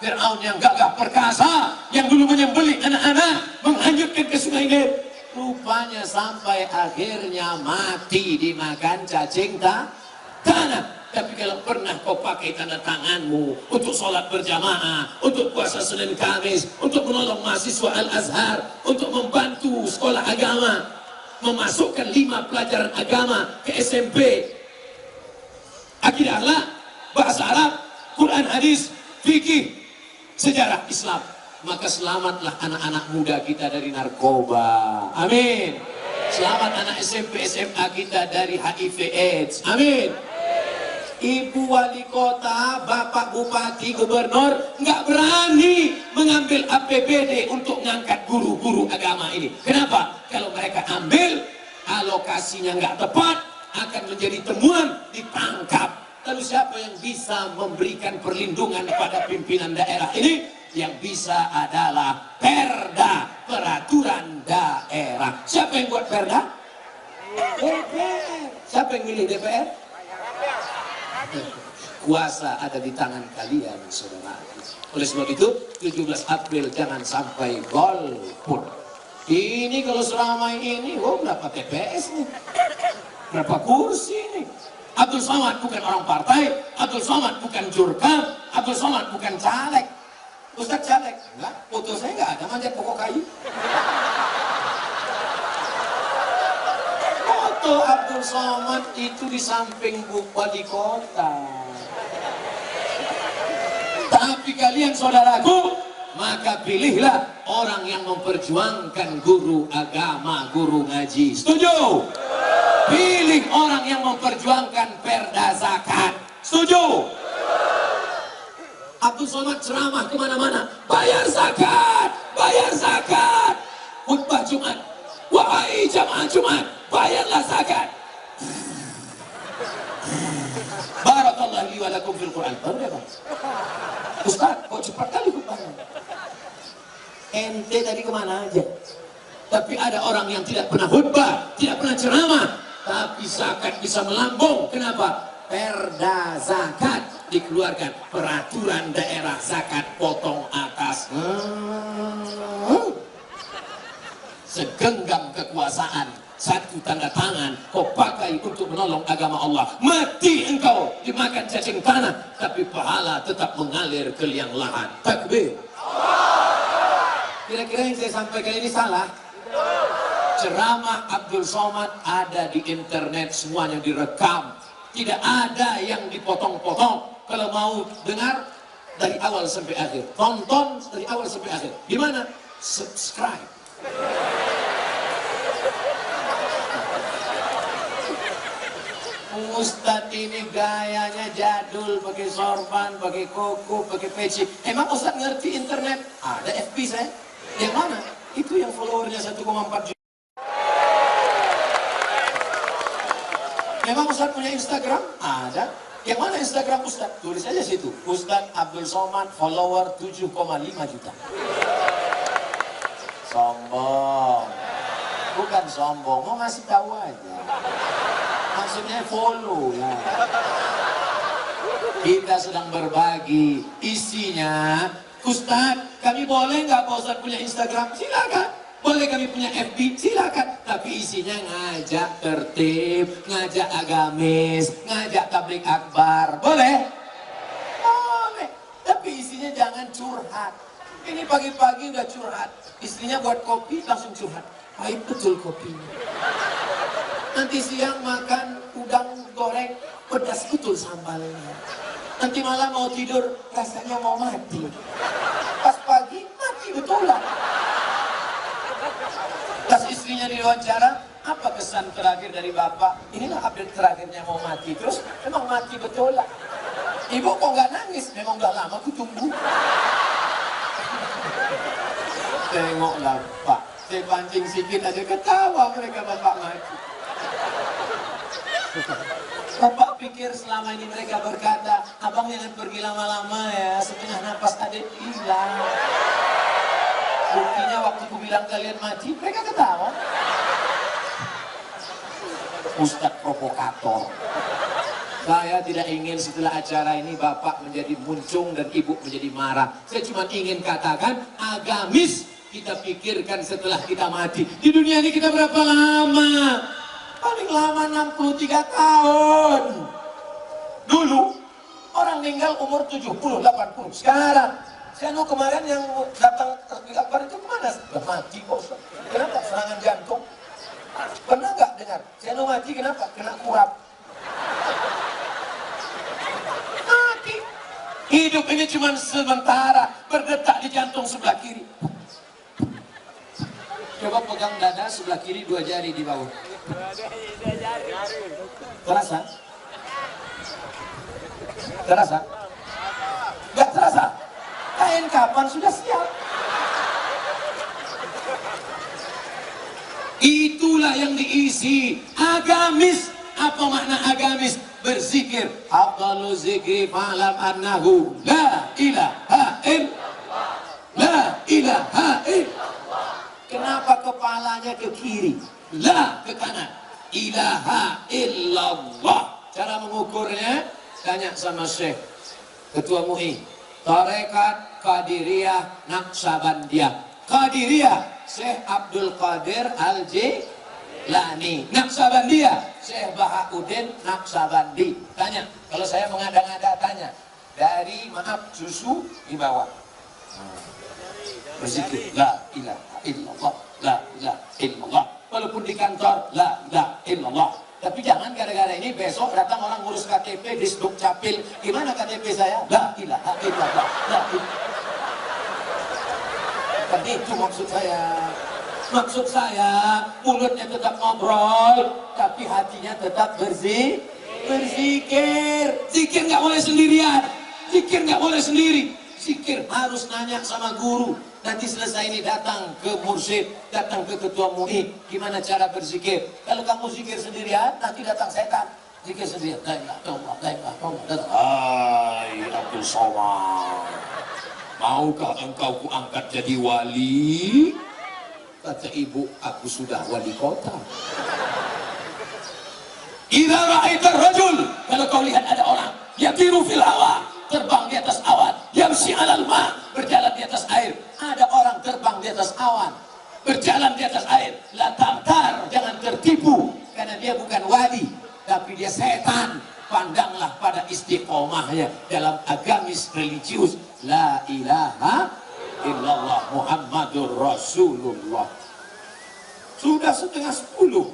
Fir'aun yang gagah perkasa, yang dulu menyembelih anak-anak, menghanyutkan ke Sungai Nil. Rupanya sampai akhirnya mati dimakan cacing tanah. Tapi kalau pernah kau pakai tanda tanganmu untuk sholat berjamaah, untuk puasa Senin Kamis, untuk menolong mahasiswa Al-Azhar, untuk membantu sekolah agama, memasukkan 5 pelajaran agama ke SMP, akidah Allah, bahasa Arab, Quran, hadis, fikih, sejarah Islam. Maka selamatlah anak-anak muda kita dari narkoba. Amin. Selamat anak SMP, SMA kita dari HIV AIDS. Amin. Ibu wali kota, bapak bupati, gubernur nggak berani mengambil APBD untuk ngangkat guru-guru agama ini. Kenapa? Kalau mereka ambil, alokasinya nggak tepat, akan menjadi temuan, ditangkap. Lalu siapa yang bisa memberikan perlindungan kepada pimpinan daerah ini? Yang bisa adalah Perda, peraturan daerah. Siapa yang buat Perda? DPR. Siapa yang milih DPR? Kuasa ada di tangan kalian, saudara. Oleh sebab itu, 17 April jangan sampai golput. Ini kalau selama ini, berapa TPS nih? Berapa kursi nih? Abdul Somad bukan orang partai, Abdul Somad bukan jurkam, Abdul Somad bukan caleg. Ustaz caleg? Enggak, foto saya enggak ada manjat pokok kayu. Foto Abdul Somad itu di samping wali kota. Tapi kalian saudaraku, maka pilihlah orang yang memperjuangkan guru agama, guru ngaji. Setuju? Pilih orang yang memperjuangkan perda zakat. Setuju? Abdul Somad ceramah kemana-mana, bayar zakat, bayar zakat. Khutbah Jumat, wahai jamaah Jumat, bayarlah zakat. Barakallahu li wa lakum fil Quran. Baru dia bang, Ustaz, kok cepat kali khutbahnya? Ente tadi kemana aja? Tapi ada orang yang tidak pernah khutbah, tidak pernah ceramah, tapi zakat bisa melambung. Kenapa? Perda zakat dikeluarkan, peraturan daerah zakat potong atas. Segenggam kekuasaan, satu tanda tangan kau pakai untuk menolong agama Allah. Mati engkau dimakan cacing tanah, tapi pahala tetap mengalir ke liang lahat. Takbir. Kira-kira yang saya sampaikan ini salah? Ceramah Abdul Somad ada di internet, semuanya direkam. Tidak ada yang dipotong-potong. Kalau mau dengar dari awal sampai akhir, tonton dari awal sampai akhir. Gimana? Subscribe. Ustadz ini gayanya jadul, pakai sorban, pakai koko, pakai peci. Emang Ustadz ngerti internet? Ada FB saya. Yang mana? Itu yang followernya 1,4 juta. Memang Ustadz punya Instagram? Ada. Yang mana Instagram Ustadz? Tulis aja situ. Ustadz Abdul Somad, follower 7,5 juta. Sombong. Bukan sombong, mau ngasih tahu aja. Maksudnya follow ya. Kita sedang berbagi. Isinya, Ustadz, kami boleh nggak Pak Ustadz punya Instagram? Silakan. Boleh kami punya FB? Silakan. Tapi isinya ngajak tertib, ngajak agamis, ngajak tablik akbar. Boleh? Boleh. Tapi isinya jangan curhat. Ini pagi-pagi udah curhat. Istrinya buat kopi langsung curhat. Pahit betul kopinya. Nanti siang makan udang goreng, pedas betul sambalnya. Nanti malam mau tidur, rasanya mau mati. Pas pagi, mati betul lah. Pas istrinya diwawancara, apa kesan terakhir dari bapak? Inilah update terakhirnya mau mati. Terus memang mati betul lah. Ibu kok nggak nangis? Memang udah lama aku tunggu. Tengoklah pak, saya pancing sedikit aja ketawa mereka bapak mati. Bapak pikir selama ini mereka berkata, abang jangan pergi lama-lama ya, setengah napas adik hilang. Buktinya waktu ku bilang kalian mati, mereka ketawa. Ustadz provokator. Saya tidak ingin setelah acara ini bapak menjadi muncung dan ibu menjadi marah. Saya cuma ingin katakan agamis kita pikirkan setelah kita mati. Di dunia ini kita berapa lama? Paling lama 63 tahun. Dulu orang meninggal umur 70, 80. Sekarang saya kemarin yang datang terpilih akbar itu kemana? Udah mati kok. Kenapa? Serangan jantung. Pernah nggak dengar? Saya mati kenapa? Kena kurap. Mati. Hidup ini cuma sementara, berdetak di jantung sebelah kiri. Coba pegang dada sebelah kiri, 2 jari di bawah. Terasa? Terasa? Gak terasa? Kain kapan sudah siap? Itulah yang diisi agamis. Apa makna agamis? Berzikir. Afdalu zikri fa'lam annahu la ilaha illallah. La ilaha illallah. Kenapa kepalanya ke kiri? La ke kanan. Ilaha illallah. Cara mengukurnya, tanya sama Syekh Ketua MUI. Tarekat Qadiriyah Naqsabandiyah. Qadiriyah Syekh Abdul Qadir Al-Jilani. Naqsabandiyah Syekh Bahauddin Naqsabandi. Tanya, kalau saya mengada-ngada tanya. Dari maaf susu di bawah. Berzikir la ilaha illallah, la ilaha illallah. Walaupun di kantor la ilaha illallah. Tapi jangan gara-gara ini besok datang orang ngurus KTP di Dukcapil. Gimana KTP saya? La ilaha illallah. La ilaha. Tadi itu maksud saya. Maksud saya, mulutnya tetap ngobrol, tapi hatinya tetap berzikir. Zikir nggak boleh sendirian. Zikir nggak boleh sendiri. Zikir harus nanya sama guru. Nanti selesai ini datang ke mursyid, datang ke ketua MUI, gimana cara berzikir. Kalau kamu zikir sendirian, nanti datang setan. Zikir sendirian, la ilaha illallah, la ilaha illallah. Hai Abdul Somad, maukah engkau kuangkat jadi wali? Kata ibu, aku sudah wali kota. Idza ra'aitar rajul, kalau kau lihat ada orang yatiru fil hawa, terbang di atas awan, yamshi 'alal ma, berjalan di atas air. Ada orang terbang di atas awan, berjalan di atas air. La tamtar, jangan tertipu, karena dia bukan wali, tapi dia setan. Pandanglah pada istiqomahnya dalam agamis religius. La ilaha illallah Muhammadur Rasulullah. Sudah 9:30.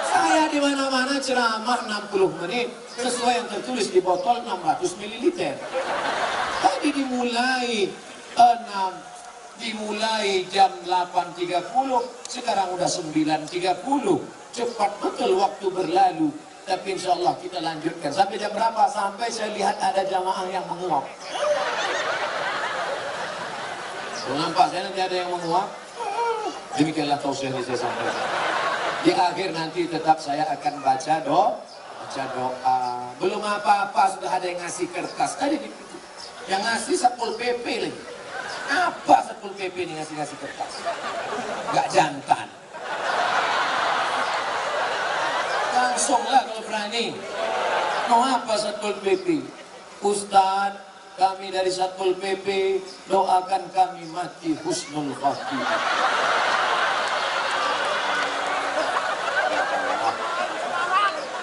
Saya di mana-mana ceramah 60 menit sesuai yang tertulis di botol 600 ml. Tadi dimulai jam 8.30, sekarang udah 9.30. Cepat betul waktu berlalu. Tapi insya Allah kita lanjutkan. Sampai jam berapa? Sampai saya lihat ada jamaah yang menguap. Nampak saya nanti ada yang menguap. Demikianlah tausiah yang saya sampaikan. Di akhir nanti tetap saya akan baca doa. Belum apa-apa sudah ada yang ngasih kertas. Tadi yang ngasih Satpol PP lagi. Apa Satpol PP ini ngasih kertas? Gak jantan. Langsunglah kalau berani. Mau apa Satpol PP? Ustaz, kami dari Satpol PP doakan kami mati husnul khatimah.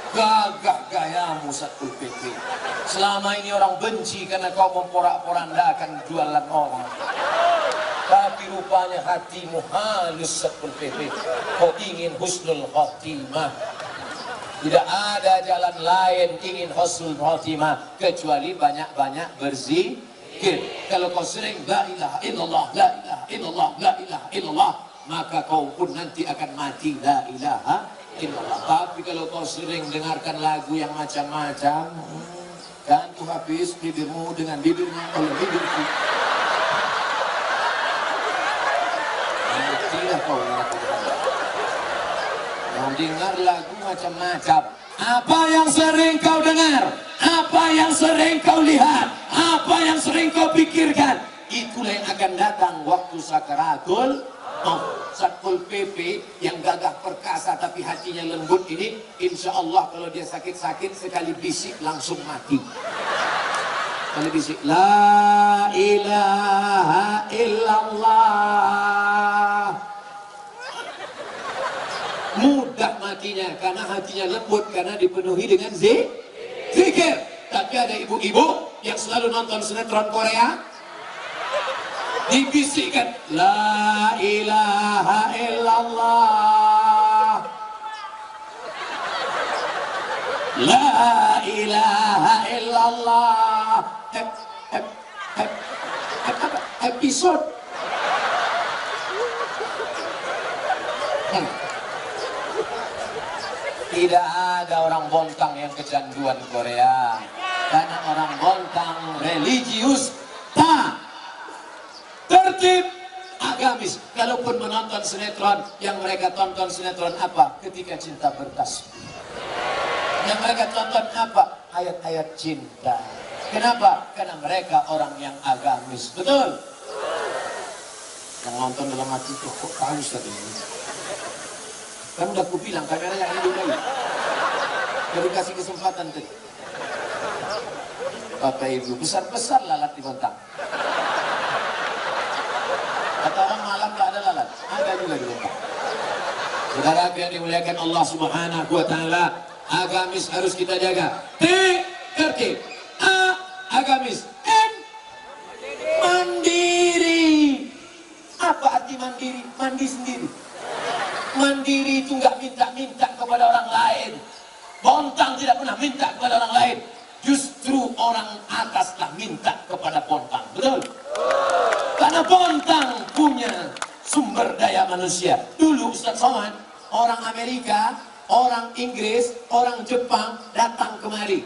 Gagah gayamu Satpol PP. Selama ini orang benci karena kau memporak-porandakan jualan orang. Tapi rupanya hatimu halus Satpol PP. Kau ingin husnul khatimah. Tidak ada jalan lain ingin husnul khatimah kecuali banyak-banyak berzikir. Kalau kau sering la ilaha illallah, la ilaha illallah, la ilaha illallah, maka kau pun nanti akan mati la ilaha illallah. Tapi kalau kau sering dengarkan lagu yang macam-macam, kan tu habis bibirmu dengan bibirnya oleh bibirku. Matilah kau yang dengar lagu macam-macam. Apa yang sering kau dengar, apa yang sering kau lihat, apa yang sering kau pikirkan, itulah yang akan datang waktu sakaratul maut. Satpol PP yang gagah perkasa tapi hatinya lembut ini, insya Allah kalau dia sakit-sakit sekali bisik langsung mati. Sekali bisik la ilaha illallah, mudah matinya karena hatinya lembut, karena dipenuhi dengan zikir. Tapi ada ibu-ibu yang selalu nonton sinetron Korea, dibisikkan la ilaha illallah, La ilaha illallah. Episode. Tidak ada orang Bontang yang kecanduan Korea, karena orang Bontang religius, tertib, agamis. Kalaupun menonton sinetron, yang mereka tonton sinetron apa? Ketika Cinta Bertasbih. Yang mereka tonton apa? Ayat-ayat cinta. Kenapa? Karena mereka orang yang agamis. Betul? Yang nonton dalam hati itu kok tahu Ustaz ini? Kan udah aku bilang kameranya ini dulu. Baru kasih kesempatan tadi. Bapak Ibu, besar-besar lalat di Bontang. Kata orang malam tak ada lalat, ada juga di Bontang. Saudara yang dimuliakan Allah Subhanahu wa Ta'ala, agamis harus kita jaga. Tertib. Agamis. Mandiri. Apa arti mandiri? Mandi sendiri. Mandiri itu nggak minta-minta kepada orang lain. Bontang tidak pernah minta kepada orang lain. Justru orang ataslah minta kepada Bontang. Betul? Karena Bontang punya sumber daya manusia. Dulu Ustaz Somad, orang Amerika, orang Inggris, orang Jepang datang kemari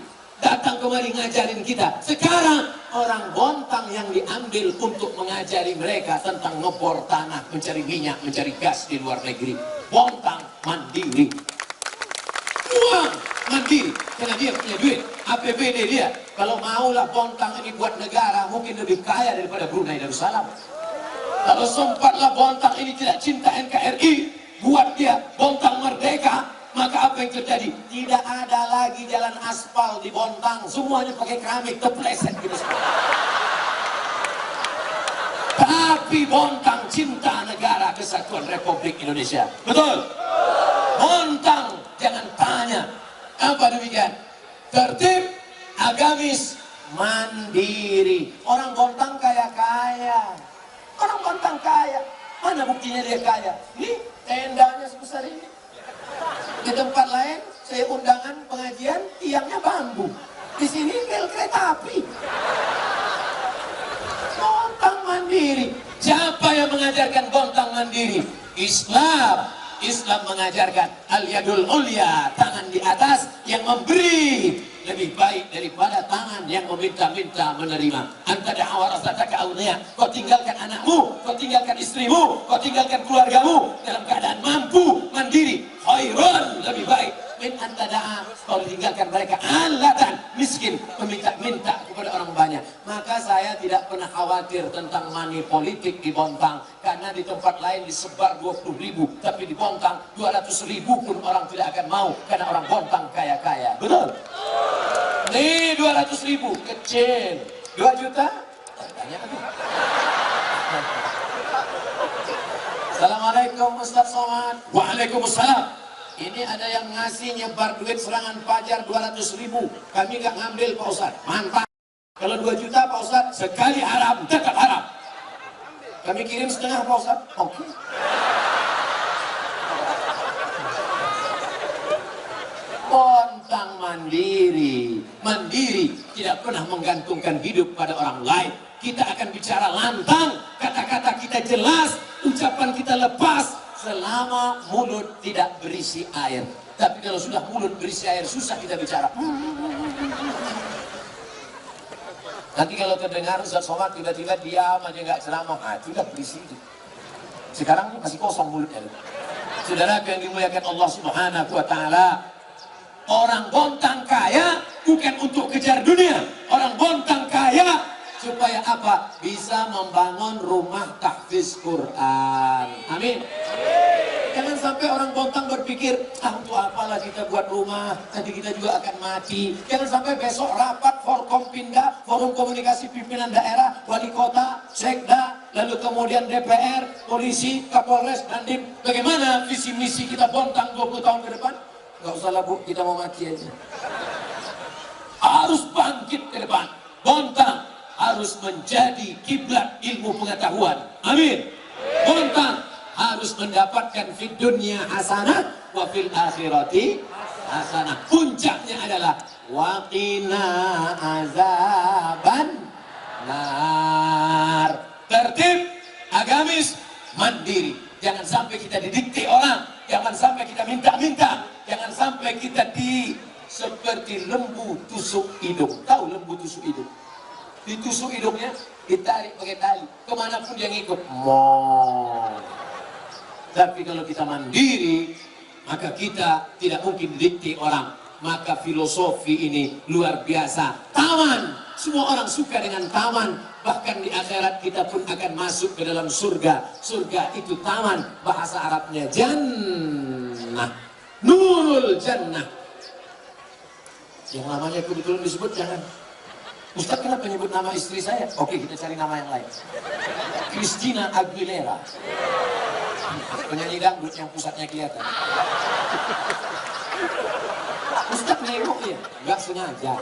ngajarin kita. Sekarang orang Bontang yang diambil untuk mengajari mereka tentang ngebor tanah, mencari minyak, mencari gas di luar negeri. Bontang mandiri. Uang mandiri, karena dia punya duit. APBD dia, kalau maulah Bontang ini buat negara, mungkin lebih kaya daripada Brunei Darussalam. Kalau sempatlah Bontang ini tidak cinta NKRI, buat dia Bontang merdeka, maka apa yang terjadi? Tidak ada lagi jalan aspal di Bontang, semuanya pakai keramik, terpleset gitu. Tapi Bontang cinta negara Kesatuan Republik Indonesia. Betul? Bontang, jangan tanya. Apa demikian? Tertib, agamis, mandiri. Orang Bontang kaya-kaya. Orang Bontang kaya. Mana buktinya dia kaya? Nih, tendanya sebesar ini. Di tempat lain, saya undangan pengajian, tiangnya bambu. Di sini rel kereta api. Bontang mandiri. Siapa yang mengajarkan Bontang mandiri? Islam. Islam mengajarkan al-yadul ulya, tangan di atas yang memberi lebih baik daripada tangan yang meminta-minta menerima. Anta da'awa rasataka awniya, kau tinggalkan anakmu, kau tinggalkan istrimu, kau tinggalkan keluargamu dalam keadaan mampu, mandiri, khairun, lebih baik min anta da'a, kau tinggalkan mereka alatan, miskin, meminta-minta kepada orang banyak. Maka saya tidak pernah khawatir tentang money politik di Bontang, karena di tempat lain disebar 20.000, tapi di Bontang 200.000 pun orang tidak akan mau, karena orang Bontang kaya-kaya. Betul? Nih 200.000 kecil, 2 juta? Tanya aku. Assalamualaikum Ustaz Somad. Waalaikumsalam. Ini ada yang ngasih nyebar duit serangan pajar 200.000. Kami nggak ngambil Pak Ustaz. Mantap. Kalau 2 juta Pak Ustaz, sekali haram, tetap haram. Kami kirim setengah Pak Ustaz. Oke. Bontang mandiri. Mandiri, tidak pernah menggantungkan hidup pada orang lain. Kita akan bicara lantang, kata-kata kita jelas, ucapan kita lepas, selama mulut tidak berisi air. Tapi kalau sudah mulut berisi air, susah kita bicara. Nanti kalau terdengar Ustaz Somad tiba-tiba diam aja nggak ceramah, sudah berisi itu. Sekarang masih kosong mulutnya. Saudara yang dimuliakan Allah Subhanahu wa Ta'ala, orang Bontang kaya bukan untuk kejar dunia. Orang Bontang kaya supaya apa? Bisa membangun rumah tahfiz Quran. Amin. Jangan sampai orang Bontang berpikir, untuk apalah kita buat rumah, nanti kita juga akan mati. Jangan sampai besok rapat Forkompinda, Forum Komunikasi Pimpinan Daerah, Wali Kota, Sekda, lalu kemudian DPR, Polisi, Kapolres, Dandim. Bagaimana visi misi kita Bontang 20 tahun ke depan? Gak usah lah Bu, kita mau mati aja. Harus bangkit ke depan. Bontang harus menjadi kiblat ilmu pengetahuan. Amin. Bontang harus mendapatkan fid dunya hasanah wa fil akhirati hasanah. Puncaknya adalah waqina azaban nar. Tertib, agamis, mandiri. Jangan sampai kita didikte orang, jangan sampai kita minta-minta, jangan sampai kita seperti lembu tusuk hidung. Tahu lembu tusuk hidung? Ditusuk hidungnya, ditarik pakai tali, kemanapun dia ngikut. Tapi kalau kita mandiri, maka kita tidak mungkin didikte orang. Maka filosofi ini luar biasa. Taman, semua orang suka dengan taman. Bahkan di akhirat kita pun akan masuk ke dalam surga. Surga itu taman, bahasa Arabnya jannah, nurul jannah. Yang namanya kebetulan disebut jangan. Ustaz kenapa menyebut nama istri saya? Oke, kita cari nama yang lain. Christina Aguilera, penyanyi dangdut yang pusatnya kelihatan. Ustaz nengok ya, nggak sengaja.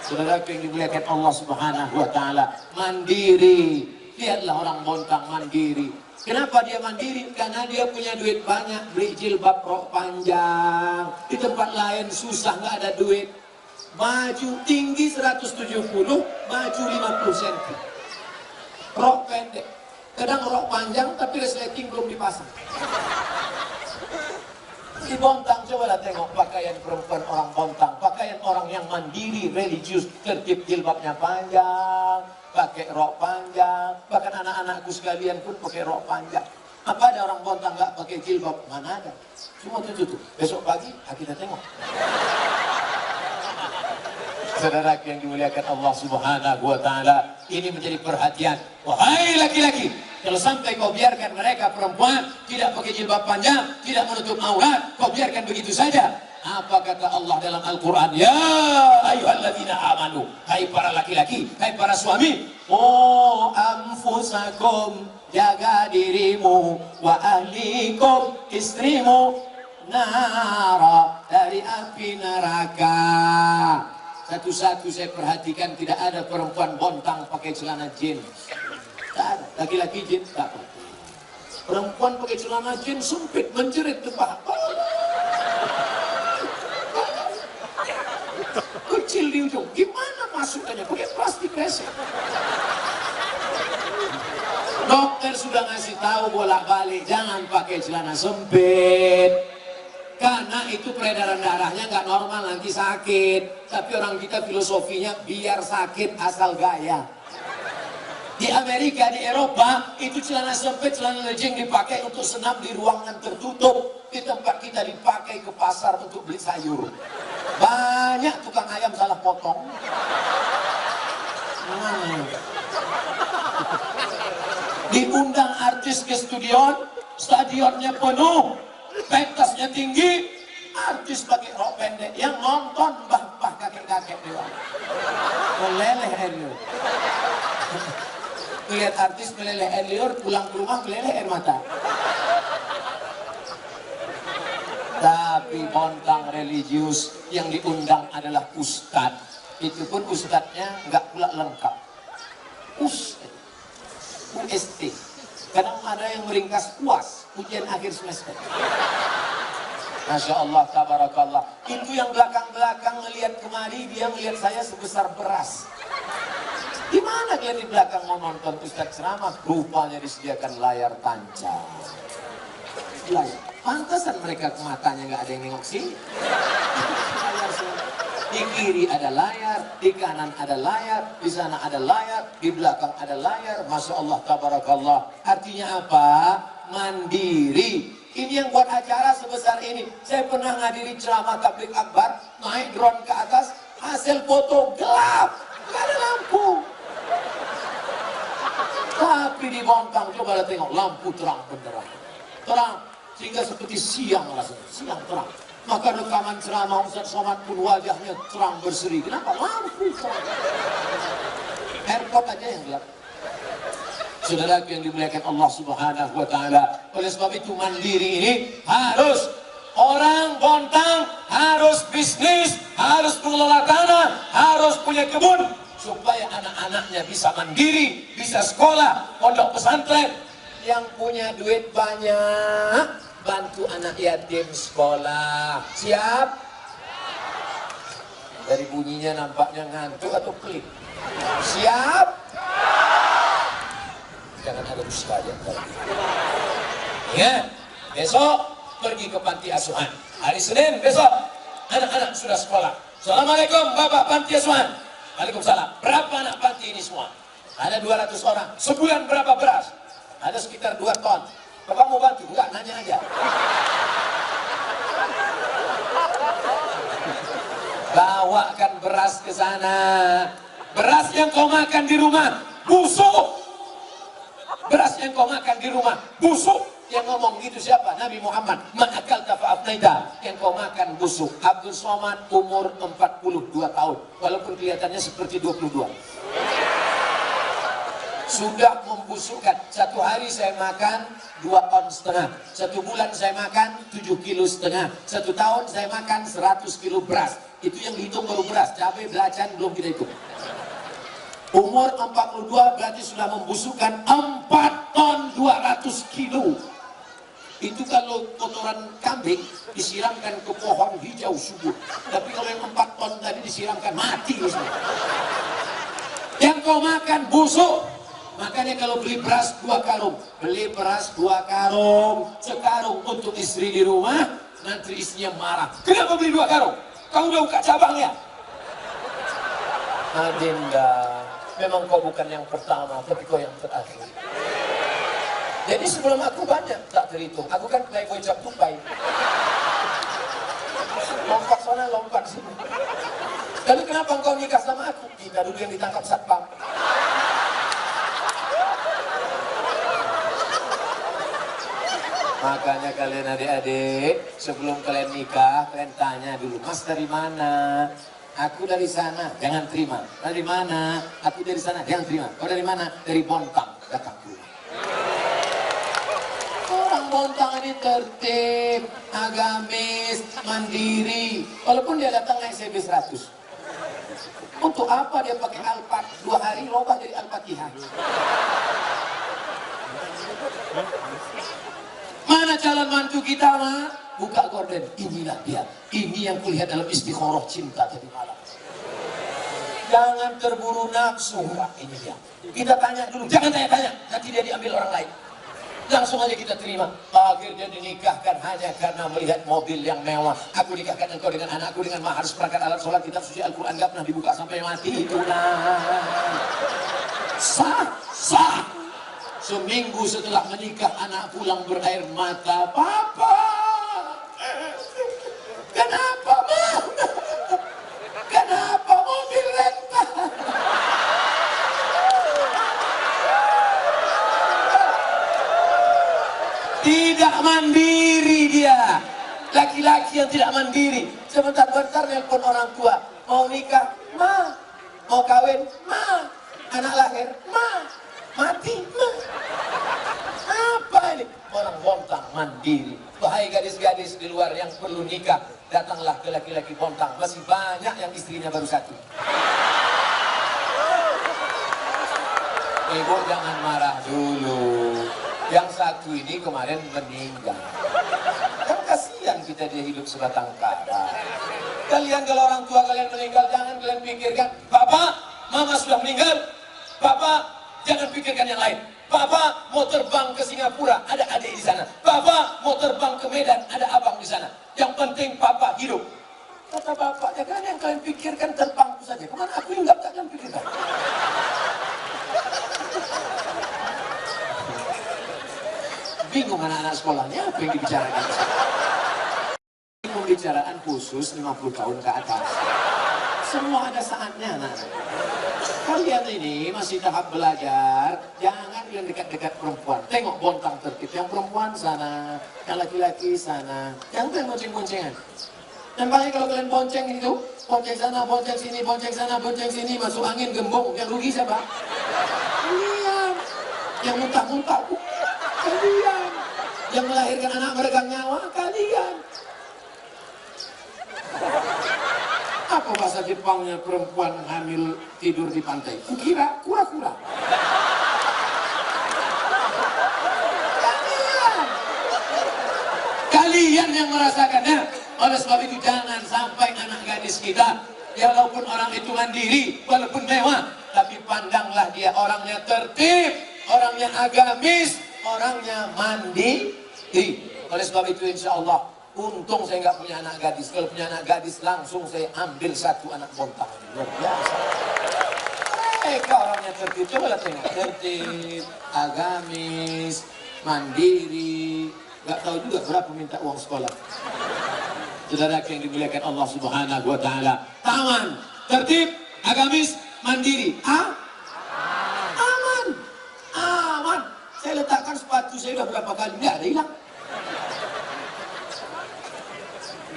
Saudara yang dimuliakan Allah Subhanahu wa Ta'ala, mandiri. Lihatlah orang Bontang mandiri. Kenapa dia mandiri? Karena dia punya duit banyak, beli jilbab rok panjang. Di tempat lain susah, nggak ada duit. Baju tinggi 170, baju 50 cm. Rok pendek. Kadang rok panjang tapi resleting belum dipasang. Di Bontang, cobalah tengok pakaian perempuan orang Bontang. Pakaian orang yang mandiri, religius, tertib, jilbabnya panjang, pakai rok panjang. Bahkan anak-anakku sekalian pun pakai rok panjang. Apa ada orang Bontang nggak pakai jilbab? Mana ada? Semua tutup. Besok pagi kita tengok. Saudara yang dimuliakan Allah Subhanahu wa Ta'ala, ini menjadi perhatian. Wahai laki-laki, kalau sampai kau biarkan mereka perempuan tidak pakai jilbab panjang, tidak menutup aurat, kau biarkan begitu saja. Apa kata Allah dalam Al-Quran? Ya ayyuhalladzina amanu, hai para laki-laki, hai para suami, oh anfusakum, jaga dirimu, wa ahlikum, istrimu, nara, dari api neraka. Satu-satu saya perhatikan tidak ada perempuan Bontang pakai celana jeans. Tak ada. Laki-laki jeans tak pakai. Perempuan pakai celana jeans sempit menjerit ke paha. Kecil di ujung. Gimana masukannya? Pakai plastik resek. Dokter sudah ngasih tahu bolak-balik jangan pakai celana sempit. Karena itu peredaran darahnya nggak normal, nanti sakit. Tapi orang kita filosofinya biar sakit asal gaya. Di Amerika, di Eropa, itu celana sempit, celana legging dipakai untuk senam di ruangan tertutup. Di tempat kita dipakai ke pasar untuk beli sayur. Banyak tukang ayam salah potong. Diundang artis ke studio, stadionnya penuh. Pentasnya tinggi, artis pakai rok pendek, yang nonton mbah-mbah kakek-kakek doang. Meleleh air liur. Lihat artis meleleh air liur, pulang ke rumah meleleh air mata. Tapi Bontang religius yang diundang adalah ustadz. Itu pun ustadznya nggak pula lengkap. UST. Kadang ada yang meringkas UAS, ujian akhir semester. Masya Allah, tabarakallah. Itu yang belakang-belakang ngelihat kemari, dia ngelihat saya sebesar beras. Di mana dia di belakang mau nonton Ustadz ceramah? Rupanya disediakan layar tancap. Layar. Pantasan mereka ke matanya nggak ada yang nengok sini. Di kiri ada layar, di kanan ada layar, di sana ada layar, di belakang ada layar. Masya Allah, tabarakallah. Artinya apa? Mandiri. Ini yang buat acara sebesar ini. Saya pernah ngadiri ceramah tabligh akbar, naik drone ke atas, hasil foto gelap, nggak ada lampu. Tapi di Bontang, coba tengok, lampu terang benderang. Terang, sehingga seperti siang rasanya, siang terang. Maka rekaman ceramah Ustaz Somad pun wajahnya terang berseri. Kenapa? Lampu terang. Airport aja yang gelap. Saudara yang dimuliakan Allah Subhanahu wa Ta'ala. Oleh sebab itu mandiri ini harus orang Bontang, harus bisnis, harus mengelola tanah, harus punya kebun. Supaya anak-anaknya bisa mandiri, bisa sekolah, pondok pesantren. Yang punya duit banyak, bantu anak yatim sekolah. Siap? Dari bunyinya nampaknya ngantuk atau pelit. Siap? Jangan ada dusta aja. Ya, besok pergi ke panti asuhan. Hari Senin besok anak-anak sudah sekolah. Assalamualaikum Bapak panti asuhan. Waalaikumsalam. Berapa anak panti ini semua? Ada 200 orang. Sebulan berapa beras? Ada sekitar 2 ton. Bapak mau bantu? Enggak, nanya aja. Bawakan beras ke sana. Beras yang kau makan di rumah busuk. Beras yang kau makan di rumah busuk. Yang ngomong gitu siapa? Nabi Muhammad. Ma'akal tafa'afnaida. Yang kau makan busuk. Abdul Somad umur 42 tahun. Walaupun kelihatannya seperti 22. Sudah membusukkan. 1 hari saya makan 2 on setengah. 1 bulan saya makan 7,5 kilo. 1 tahun saya makan 100 kilo beras. Itu yang dihitung baru beras. Cabai, belacan belum kita hitung. Umur 42 berarti sudah membusukkan 4 ton 200 kilo. Itu kalau kotoran kambing disiramkan ke pohon hijau subur. Tapi kalau yang 4 ton tadi disiramkan mati semua. Yang kau makan busuk. Makanya kalau beli beras 2 karung, beli beras 2 karung, sekarung untuk istri di rumah, nanti istrinya marah. Kenapa beli 2 karung? Kau udah buka cabang ya? Adinda, memang kau bukan yang pertama, tapi kau yang terakhir. Jadi sebelum aku banyak tak terhitung, aku kan playboy cap tupai. Lompat sana, lompat sini. Lalu kenapa engkau nikah sama aku? Kita dulu yang ditangkap satpam. Makanya kalian adik-adik, sebelum kalian nikah, kalian tanya dulu, Mas dari mana? Aku dari sana, jangan terima. Dari mana? Aku dari sana, jangan terima. Kau dari mana? Dari Bontang, datang dulu. Orang Bontang ini tertib, agamis, mandiri. Walaupun dia datang naik CB 100. Untuk apa dia pakai Alphard? 2 hari robah dari Al-Fatihah. Mana calon mantu kita, Ma? Buka gorden. Inilah dia. Ini yang kulihat dalam istikharah cinta tadi malam. Jangan terburu nafsu. Ini dia. Kita tanya dulu. Jangan tanya-tanya. Nanti dia diambil orang lain. Langsung aja kita terima. Akhirnya dinikahkan hanya karena melihat mobil yang mewah. Aku nikahkan engkau dengan anakku dengan mahar seperangkat alat sholat, kitab suci Al-Quran, gak pernah dibuka sampai mati. Itu sah, sah. Seminggu setelah menikah, anak pulang berair mata. Papa, kenapa, Ma? Kenapa mobil rental? Tidak mandiri dia. Laki-laki yang tidak mandiri. Sebentar-bentar nelpon orang tua. Mau nikah? Ma. Mau kawin? Ma. Anak lahir? Ma. Mati? Ma. Apa ini? Orang Bontang mandiri. Wahai gadis-gadis di luar yang perlu nikah, datanglah ke laki-laki Bontang. Masih banyak yang istrinya baru 1. Ibu jangan marah dulu. Yang 1 ini kemarin meninggal. Kan kasihan kita dia hidup sebatang kara. Kalian kalau orang tua kalian meninggal, jangan kalian pikirkan, Bapak, Mama sudah meninggal. Bapak, jangan pikirkan yang lain. Bapak mau terbang ke Singapura, ada adik di sana. Bapak mau terbang ke Medan, ada abang di sana. Yang penting Papa hidup. Kata bapaknya, kan yang kalian pikirkan terbangku saja. Kemana aku yang nggak kalian pikirkan? Bingung anak-anak sekolahnya apa yang dibicarakan. Pembicaraan khusus 50 tahun ke atas. Semua ada saatnya, anak-anak. Kalian ini masih tahap belajar, jangan kalian dekat-dekat perempuan. Tengok Bontang tertib, yang perempuan sana, yang laki-laki sana. Jangan kalian bonceng-boncengan. Dan paling kalau kalian bonceng itu, bonceng sana, bonceng sini, bonceng sana, bonceng sini, masuk angin, gembong. Yang rugi siapa? Kalian. Yang muntah-muntah, kalian. Yang melahirkan anak meregang nyawa, kalian. Apa bahasa Jepangnya perempuan hamil tidur di pantai? Kukira kura-kura. Kalian. yang merasakannya. Oleh sebab itu jangan sampai anak gadis kita, ya walaupun orang itu mandiri, walaupun mewah, tapi pandanglah dia orangnya tertib, orangnya agamis, orangnya mandiri. Oleh sebab itu insya Allah, untung saya nggak punya anak gadis. Kalau punya anak gadis langsung saya ambil satu anak bontang. Luar biasa. Mereka orangnya tertib, coba lihat tengok. Tertib, agamis, mandiri, nggak tahu juga berapa minta uang sekolah. Saudara yang dimuliakan Allah Subhanahu wa Ta'ala, taman, tertib, agamis, mandiri. Aman, aman. Saya letakkan sepatu saya udah berapa kali, nggak ada hilang.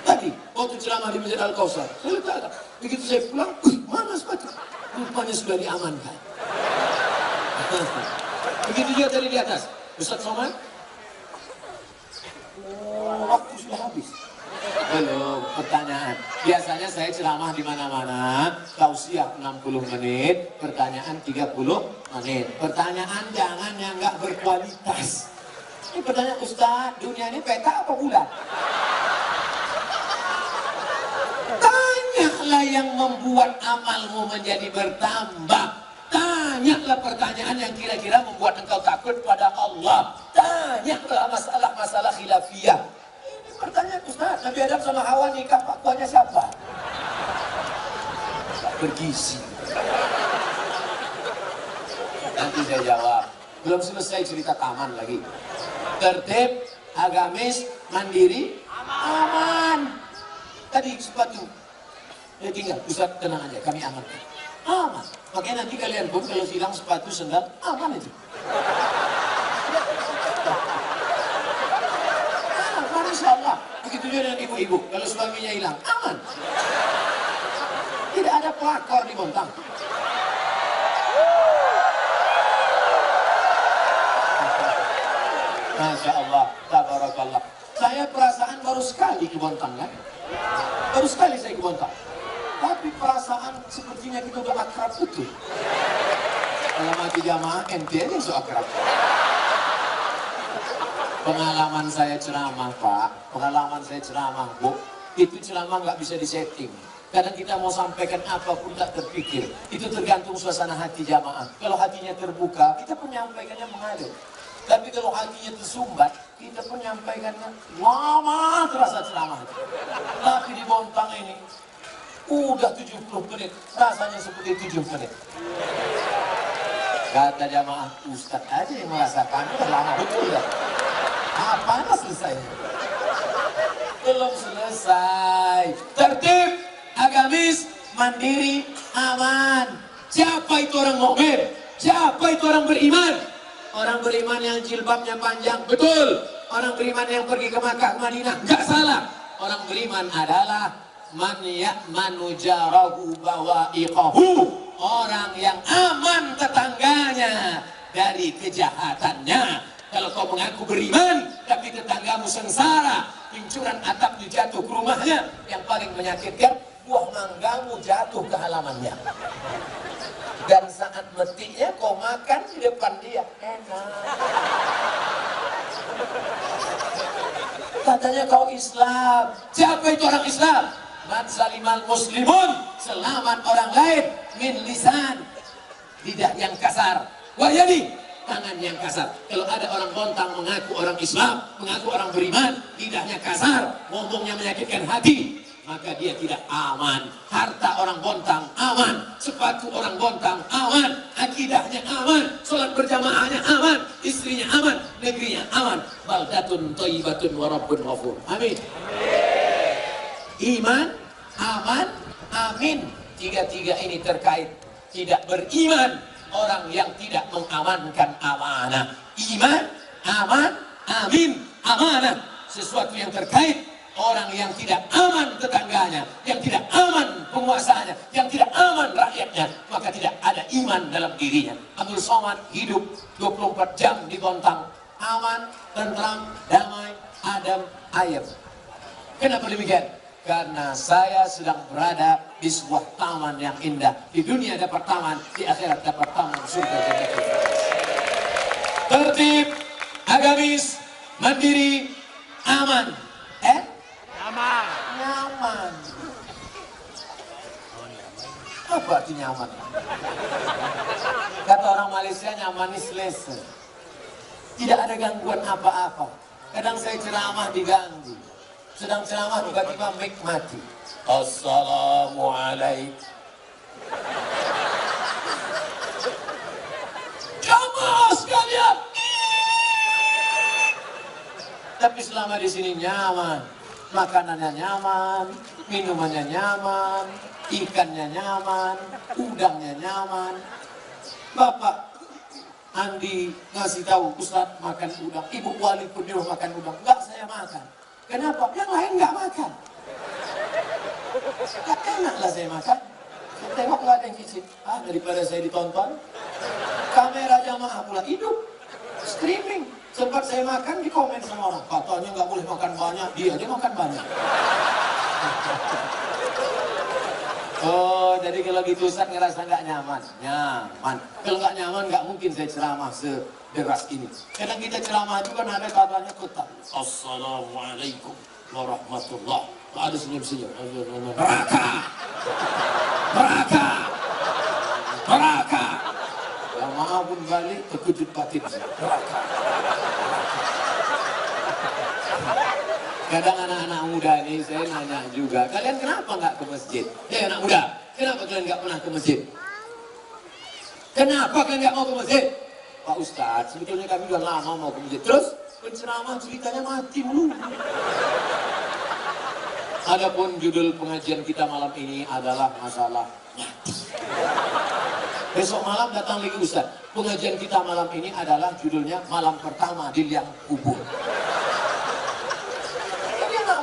Tadi waktu ceramah di Masjid Al-Kausar, saya letakkan. Begitu saya pulang, mana sepatu? Rupanya sudah diamankan. Begitu juga tadi di atas. Ustaz Somad, waktu sudah habis. Belum, pertanyaan. Biasanya saya ceramah di mana-mana, tausiah 60 menit, pertanyaan 30 menit. Pertanyaan jangan yang nggak berkualitas. Ini pertanyaan, Ustaz, dunia ini peta apa bulan? Tanyalah yang membuat amalmu menjadi bertambah. Tanyalah pertanyaan yang kira-kira membuat engkau takut pada Allah. Tanyalah masalah-masalah khilafiyah. Pertanyaan, Ustaz, Nabi Adam sama Hawa nikah fatwanya siapa? Bergizi. Nanti saya jawab. Belum selesai cerita taman lagi. Tertib, agamis, mandiri, aman. Tadi sepatu. Ya tinggal, Ustaz tenang aja, kami amankan. Aman. Makanya nanti kalian pun kalau hilang sepatu, sendal, aman itu. Insya Allah. Begitu juga dengan ibu-ibu. Kalau suaminya hilang, aman. Tidak ada pelakor di Bontang. Masya Allah, tabarakallah. Saya perasaan baru sekali ke Bontang kan? Baru sekali saya ke Bontang. Tapi perasaan sepertinya kita udah akrab betul. Kalau mati jamaah, ente aja so akrab. Pengalaman saya ceramah, Pak. Pengalaman saya ceramah, Bu. Itu ceramah nggak bisa disetting. Kadang kita mau sampaikan apapun tak terpikir. Itu tergantung suasana hati jamaah. Kalau hatinya terbuka, kita penyampaikannya mengalir. Tapi kalau hatinya tersumbat, kita penyampaikannya lama terasa ceramah. Tapi di Bontang ini, udah 70 menit. Rasanya seperti 7 menit. Kata jamaah, Ustadz aja yang merasakan, lama betul ya. Apaan selesai? Belum selesai. Tertib, agamis, mandiri, aman. Siapa itu orang mukmin? Siapa itu orang beriman? Orang beriman yang jilbabnya panjang, betul. Orang beriman yang pergi ke Makkah, Madinah, nggak salah. Orang beriman adalah man ya'manu jarahu bawa'iqahu. Orang yang aman tetangganya dari kejahatannya. Kalau kau mengaku beriman, tapi tetanggamu sengsara, pincuran atap jatuh ke rumahnya, yang paling menyakitkan, buah manggamu jatuh ke halamannya. Dan saat metiknya kau makan di depan dia, enak. Katanya kau Islam. Siapa itu orang Islam? Man salimal muslimun, selamat orang lain, min lisan, lidah yang kasar, wa yadi, tangan yang kasar. Kalau ada orang Bontang mengaku orang Islam, mengaku orang beriman, lidahnya kasar, ngomongnya menyakitkan hati, maka dia tidak aman. Harta orang Bontang aman, sepatu orang Bontang aman, akidahnya aman, sholat berjamaahnya aman, istrinya aman, negerinya aman. Baldatun thayyibatun wa rabbun ghafur. Amin. Iman, aman, amin. Tiga-tiga ini terkait. Tidak beriman orang yang tidak mengamankan amanah. Iman, aman, amin, amanah. Sesuatu yang terkait. Orang yang tidak aman tetangganya, yang tidak aman penguasanya, yang tidak aman rakyatnya, maka tidak ada iman dalam dirinya. Abdul Somad hidup 24 jam di Bontang. Aman, tentram, damai, adem, ayem. Kenapa demikian? Karena saya sedang berada di sebuah taman yang indah. Di dunia dapat taman, di akhirat dapat taman surga Jannatul Firdaus. Tertib, agamis, mandiri, aman. Apa arti nyaman? Kata orang Malaysia, nyaman is selesa. Tidak ada gangguan apa-apa. Kadang saya ceramah diganggu. Sedang ceramah tiba-tiba mic mati. Assalamualaikum. Jamaah sekalian. Tapi selama di sini nyaman, makanannya nyaman, minumannya nyaman, ikannya nyaman, udangnya nyaman. Bapak Andi ngasih tahu Ustaz makan udang, Ibu Wali pun nyuruh makan udang, enggak saya makan. Kenapa? Yang lain enggak makan. Gak enak lah saya makan. Saya tengok enggak ada yang cicip. Daripada saya ditonton, kamera jamaah pula hidup, streaming. Sempat saya makan di komen sama orang, katanya nggak boleh makan banyak, dia aja makan banyak. Oh, jadi kalau gitu Ustaz ngerasa nggak nyaman? Nyaman. Kalau nggak nyaman nggak mungkin saya ceramah sederas ini. Kadang kita ceramah itu kan ada katanya ketat. Assalamualaikum warahmatullah. Ada senyum-senyum. Neraka, neraka, neraka. Jamaah pun balik terkejut batin. Neraka. Kadang anak-anak muda nih saya nanya juga, kalian kenapa nggak ke masjid? Anak muda, kenapa kalian nggak pernah ke masjid? Kenapa kalian nggak mau ke masjid? Pak Ustadz, sebetulnya kami udah lama mau ke masjid. Terus penceramah ceritanya mati mulu. Adapun judul pengajian kita malam ini adalah masalah mati. Besok malam datang lagi Ustadz. Pengajian kita malam ini adalah judulnya malam pertama di liang kubur.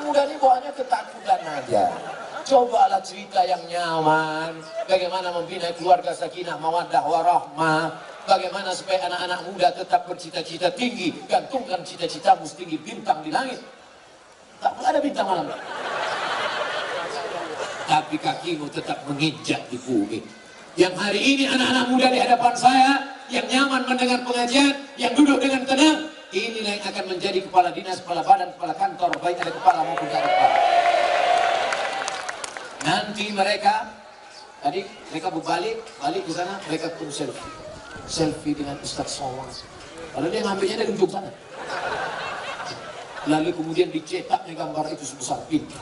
Muda ini bawaannya ketakutan aja. Cobalah cerita yang nyaman. Bagaimana membina keluarga sakinah, mawaddah, warahmah. Bagaimana supaya anak-anak muda tetap bercita-cita tinggi. Gantungkan cita-citamu setinggi bintang di langit. Tak ada bintang malam. Tapi kakimu tetap menginjak di bumi. Yang hari ini anak-anak muda di hadapan saya, yang nyaman mendengar pengajian, yang duduk dengan tenang, inilah yang akan menjadi kepala dinas, kepala badan, kepala kantor, baik ada kepala maupun tidak ada kepala. Nanti mereka, tadi mereka balik ke sana, mereka pun selfie dengan Ustaz Somad. Lalu dia ngambilnya dari ujung sana. Lalu kemudian dicetaknya gambar itu sebesar ini.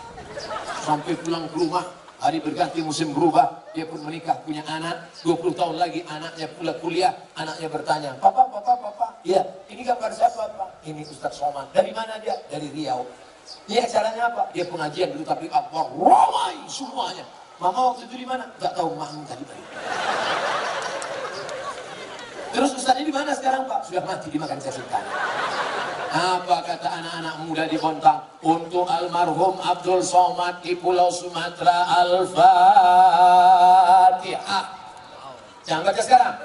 Sampai pulang ke rumah, hari berganti musim berubah, dia pun menikah, punya anak, 20 tahun lagi anaknya pula kuliah, anaknya bertanya, Papa, iya, ini gambar siapa Pak? Ini Ustaz Somad. Dari mana dia? Dari Riau. Ini acaranya apa? Dia pengajian dulu tapi apa? Ramai semuanya. Mama waktu itu di mana? Gak tahu, Mang tadi. Terus Ustaz ini di mana sekarang Pak? Sudah mati dimakan cacing tanah. Apa kata anak-anak muda di Bontang? Untuk almarhum Abdul Somad di Pulau Sumatera, Al-Fatihah. Jangan baca sekarang.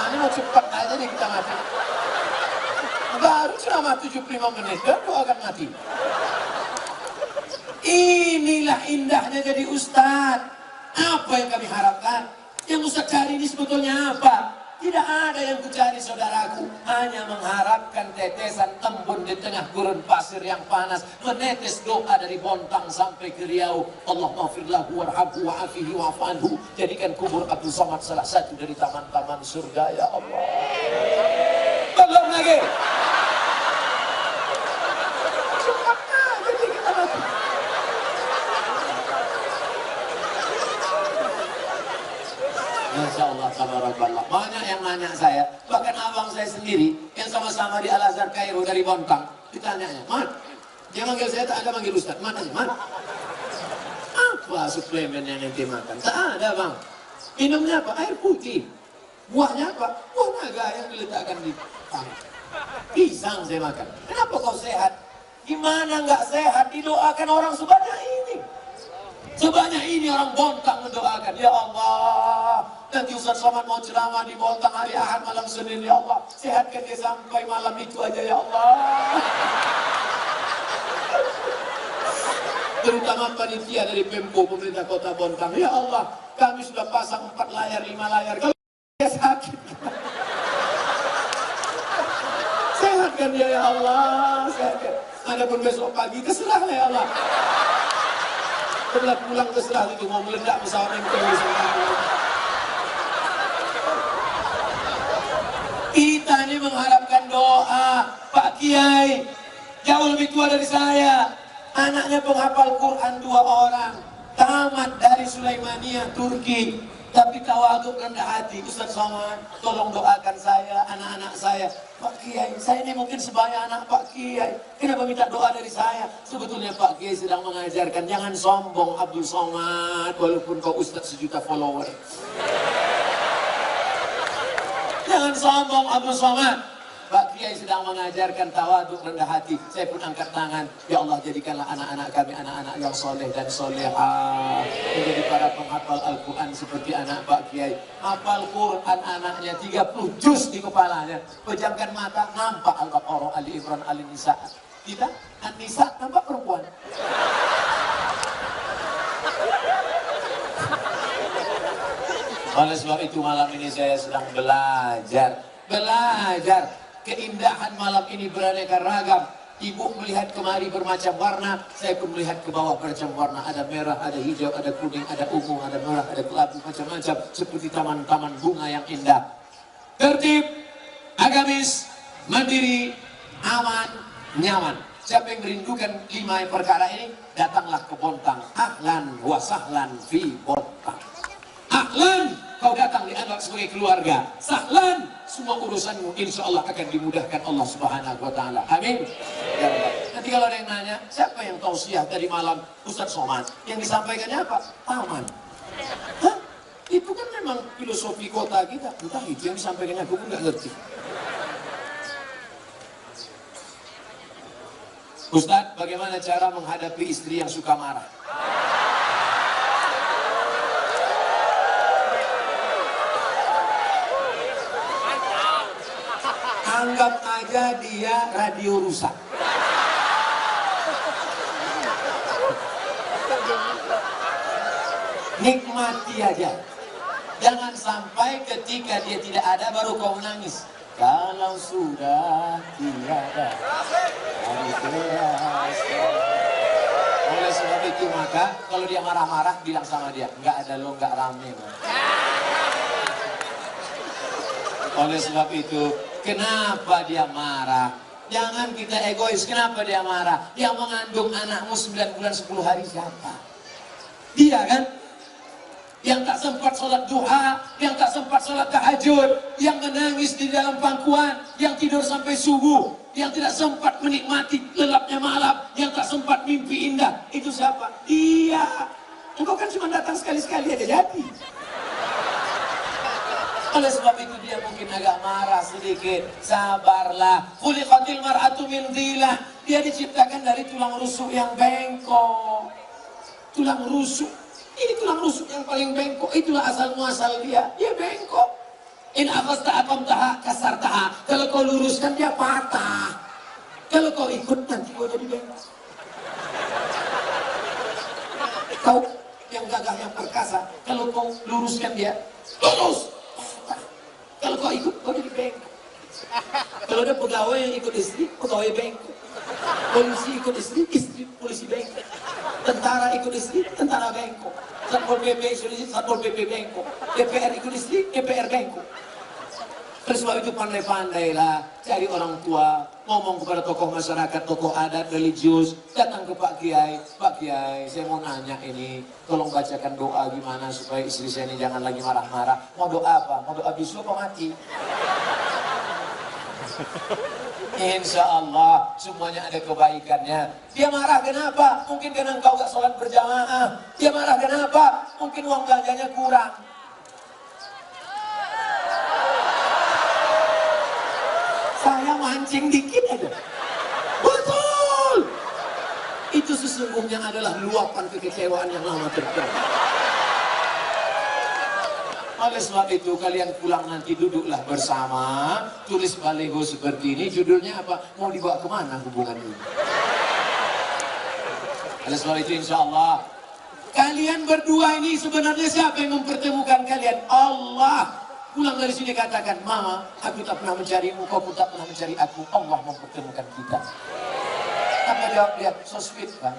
Ini mau cepat aja nih kita mati. Baru ceramah 75 menit dan doakan mati. Inilah indahnya jadi Ustadz. Apa yang kami harapkan? Yang Ustadz cari ini sebetulnya apa? Tidak ada yang kucari saudaraku, hanya mengharapkan tetesan embun di tengah gurun pasir yang panas, menetes doa dari Bontang sampai ke Riau. Allah maghfirlahu warhamhu wa'afihi wa'afanhu. Jadikan kubur Abdul Somad salah satu dari taman-taman surga ya Allah. Belum lagi. Cepat aja kita mati. Insya Allah, tabarakallah. Banyak yang nanya saya, bahkan abang saya sendiri yang sama-sama di Al-Azhar Kairo dari Bontang, ditanyanya, Man, dia manggil saya tak ada manggil Ustaz, Man aja, Man. Apa suplemen yang nanti makan? Tak ada bang. Minumnya apa? Air putih. Buahnya apa? Buah naga yang diletakkan di tangan. Pisang saya makan. Kenapa kau sehat? Gimana nggak sehat? Didoakan orang sebanyak ini. Sebanyak ini orang Bontang mendoakan, ya Allah, nanti Ustaz Somad mau ceramah di Bontang hari Ahad malam Senin, ya Allah, sehatkan dia sampai malam itu aja ya Allah. Terutama panitia dari Pemko, pemerintah kota Bontang, ya Allah, kami sudah pasang 4 layar, 5 layar, kalau dia sakit, sehatkan dia ya Allah, sehatkan. Adapun besok pagi, keserahlah ya Allah. Setelah pulang terserah itu mau meledak pesawat MTW. Kita ini mengharapkan doa. Pak Kiai jauh lebih tua dari saya, anaknya penghafal Quran 2 orang, tamat dari Sulaimania Turki, tapi tawaduk rendah hati. Ustaz Somad, tolong doakan saya, anak-anak saya. Pak Kiai, saya ini mungkin sebaya anak Pak Kiai, kenapa minta doa dari saya? Sebetulnya Pak Kiai sedang mengajarkan, jangan sombong Abdul Somad, walaupun kau Ustaz 1 juta follower. Jangan sombong Abdul Somad. Pak Kiai sedang mengajarkan tawaduk rendah hati. Saya pun angkat tangan. Ya Allah, jadikanlah anak-anak kami anak-anak yang soleh dan solehah, menjadi para penghafal Al-Quran seperti anak Pak Kiai. Hafal Quran anaknya 30 juz di kepalanya. Pejamkan mata, nampak Al-Baqarah, Ali Imran, Al-Nisa. Kita An-Nisa nampak perempuan. Oleh sebab itu malam ini saya sedang belajar keindahan malam ini beraneka ragam. Ibu melihat kemari bermacam warna, saya pun melihat ke bawah bermacam warna. Ada merah, ada hijau, ada kuning, ada ungu, ada merah, ada kelabu, macam-macam. Seperti taman-taman bunga yang indah. Tertib, agamis, mandiri, aman, nyaman. Siapa yang merindukan 5 perkara ini, datanglah ke Bontang. Ahlan wa sahlan fi Bontang. Ahlan, kau datang dianggap sebagai keluarga. Sahlan, semua urusanmu insya Allah akan dimudahkan Allah Subhanahu wa Ta'ala. Amin. Ya Allah. Nanti kalau ada yang nanya, siapa yang tausiah tadi malam? Ustaz Somad. Yang disampaikannya apa? Taman. Hah? Itu kan memang filosofi kota kita. Entah itu yang disampaikannya, aku pun nggak ngerti. Ustaz, bagaimana cara menghadapi istri yang suka marah? Anggap aja dia radio rusak. Nikmati aja. Jangan sampai ketika dia tidak ada baru kau menangis. Kalau sudah tiada hari biasa. Oleh sebab itu maka kalau dia marah-marah bilang sama dia, nggak ada lo nggak rame. Oleh sebab itu, kenapa dia marah? Jangan kita egois. Kenapa dia marah? Yang mengandung anakmu 9 bulan 10 hari siapa? Dia kan? Yang tak sempat sholat duha, yang tak sempat sholat tahajud, yang menangis di dalam pangkuan, yang tidur sampai subuh, yang tidak sempat menikmati lelapnya malam, yang tak sempat mimpi indah. Itu siapa? Dia. Engkau kan cuma datang sekali-sekali aja jadi. Oleh sebab itu dia mungkin agak marah sedikit. Sabarlah. Khuliqatil mar'atu min dhilah. Dia diciptakan dari tulang rusuk yang bengkok. Tulang rusuk. Ini tulang rusuk yang paling bengkok. Itulah asal muasal dia. Dia bengkok. In akhasta aqamtaha kasartaha. Kalau kau luruskan dia patah. Kalau kau ikut nanti kau jadi bengkok. Kau yang gagah yang perkasa. Kalau kau luruskan dia lurus. Kalau kau ikut, kau jadi bengkok. Kalau ada pegawai yang ikut istri, pegawai bengkok. Polisi ikut istri, istri polisi bengkok. Tentara ikut istri, tentara bengkok. Satpol PP ikut istri, Satpol PP bengkok. DPR ikut istri, DPR bengkok. Oleh sebab itu pandai-pandailah cari orang tua, ngomong kepada tokoh masyarakat, tokoh adat, religius, datang ke Pak Kiai. Pak Kiai, saya mau nanya ini, tolong bacakan doa gimana supaya istri saya ini jangan lagi marah-marah. Mau doa apa? Mau doa bisu apa mati? Insya Allah semuanya ada kebaikannya. Dia marah kenapa? Mungkin karena engkau gak sholat berjamaah. Dia marah kenapa? Mungkin uang belanjanya kurang. Saya mancing dikit aja. Betul. Itu sesungguhnya adalah luapan kekecewaan yang lama terjadi. Oleh sebab itu kalian pulang nanti duduklah bersama, tulis baliho seperti ini, judulnya apa? Mau dibawa kemana hubungan ini? Oleh sebab itu insya Allah kalian berdua ini sebenarnya siapa yang mempertemukan kalian? Allah. Pulang dari sini katakan, Mama, aku tak pernah mencarimu, kau pun tak pernah mencari aku. Allah mempertemukan kita. Apa jawab dia? So sweet, Bang.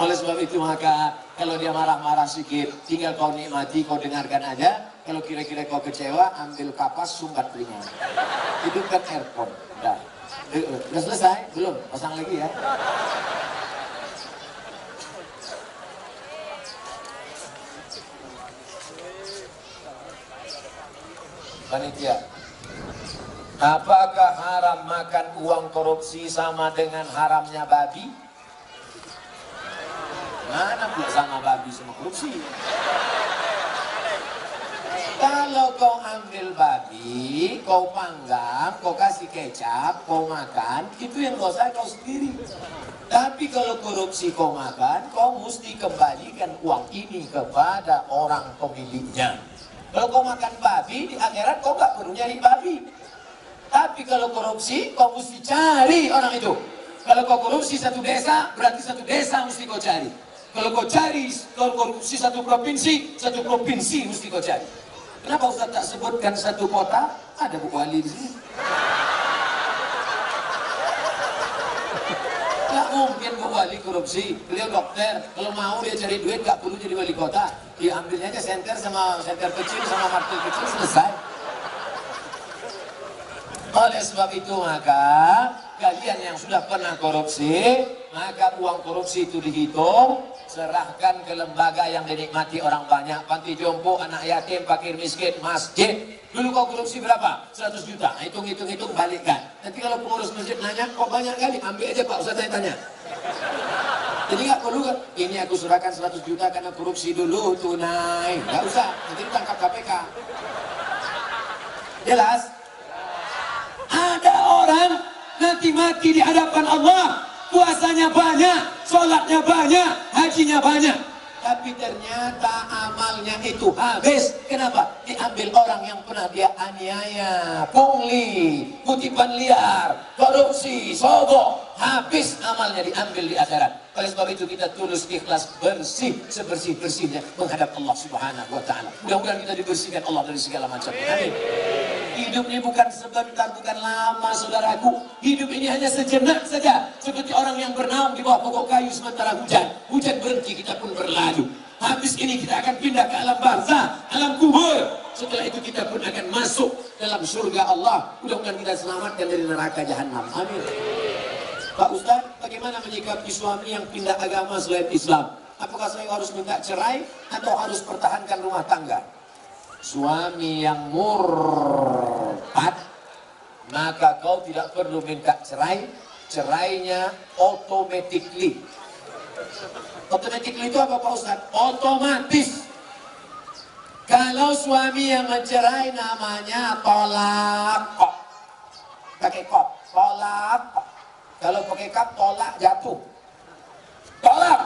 Oleh sebab itu maka kalau dia marah-marah sedikit, tinggal kau nikmati, kau dengarkan aja. Kalau kira-kira kau kecewa, ambil kapas, sumbat telinga. Hidupkan earphone. Udah selesai? Belum? Pasang lagi ya. Panitia, apakah haram makan uang korupsi sama dengan haramnya babi? Mana pula sama babi sama korupsi? Kalau kau ambil babi, kau panggang, kau kasih kecap, kau makan, itu yang dosa kau sendiri. Tapi kalau korupsi kau makan, kau mesti kembalikan uang ini kepada orang pemiliknya. Kalau kau makan babi, di akhirat kau gak perlu nyari babi. Tapi kalau korupsi, kau mesti cari orang itu. Kalau kau korupsi satu desa, berarti satu desa mesti kau cari. Kalau kau cari, kalau korupsi satu provinsi mesti kau cari. Kenapa Ustaz tak sebutkan satu kota? Ada Bu Wali di sini. Gak mungkin Bu Wali korupsi. Beliau dokter. Kalau mau dia cari duit gak perlu jadi wali kota. Dia ambilnya aja senter kecil sama martil kecil, selesai. Oleh sebab itu maka kalian yang sudah pernah korupsi, maka uang korupsi itu dihitung, serahkan ke lembaga yang dinikmati orang banyak, panti jompo, anak yatim, fakir miskin, masjid. Dulu kau korupsi berapa? 100 juta. Hitung balikkan. Nanti kalau pengurus masjid nanya, kok banyak kali? Ambil aja Pak Ustaz tanya. Jadi nggak perlu kan? Ini aku serahkan 100 juta karena korupsi dulu, tunai. Nggak usah, nanti ditangkap KPK. Jelas? Ada orang nanti mati di hadapan Allah, puasanya banyak, sholatnya banyak, hajinya banyak, tapi ternyata amalnya itu habis. Kenapa? Diambil orang yang pernah dia aniaya, pungli, kutipan liar, korupsi, sogok. Habis amalnya, diambil di akhirat. Oleh sebab itu kita tulus ikhlas, bersih sebersih-bersihnya menghadap Allah Subhanahu wa taala. Mudah-mudahan kita dibersihkan Allah dari segala macam. Amin. Hidup ini bukan sebentar, bukan lama saudaraku. Hidup ini hanya sejenak saja. Seperti orang yang bernaung di bawah pokok kayu sementara hujan. Hujan berhenti, kita pun berlalu. Habis ini kita akan pindah ke alam barzah, alam kubur. Setelah itu kita pun akan masuk dalam surga Allah. Mudah-mudahan kita selamatkan dari neraka jahanam. Amin. Pak Ustaz, bagaimana menyikapi suami yang pindah agama selain Islam? Apakah saya harus minta cerai atau harus pertahankan rumah tangga? Suami yang murtad, maka kau tidak perlu minta cerai. Cerainya automatically. Automatically itu apa Pak Ustaz? Otomatis. Kalau suami yang mencerai namanya tolak kok. Pakai kop, tolak kok. Kalau pakai kap, tolak jatuh. Tolak.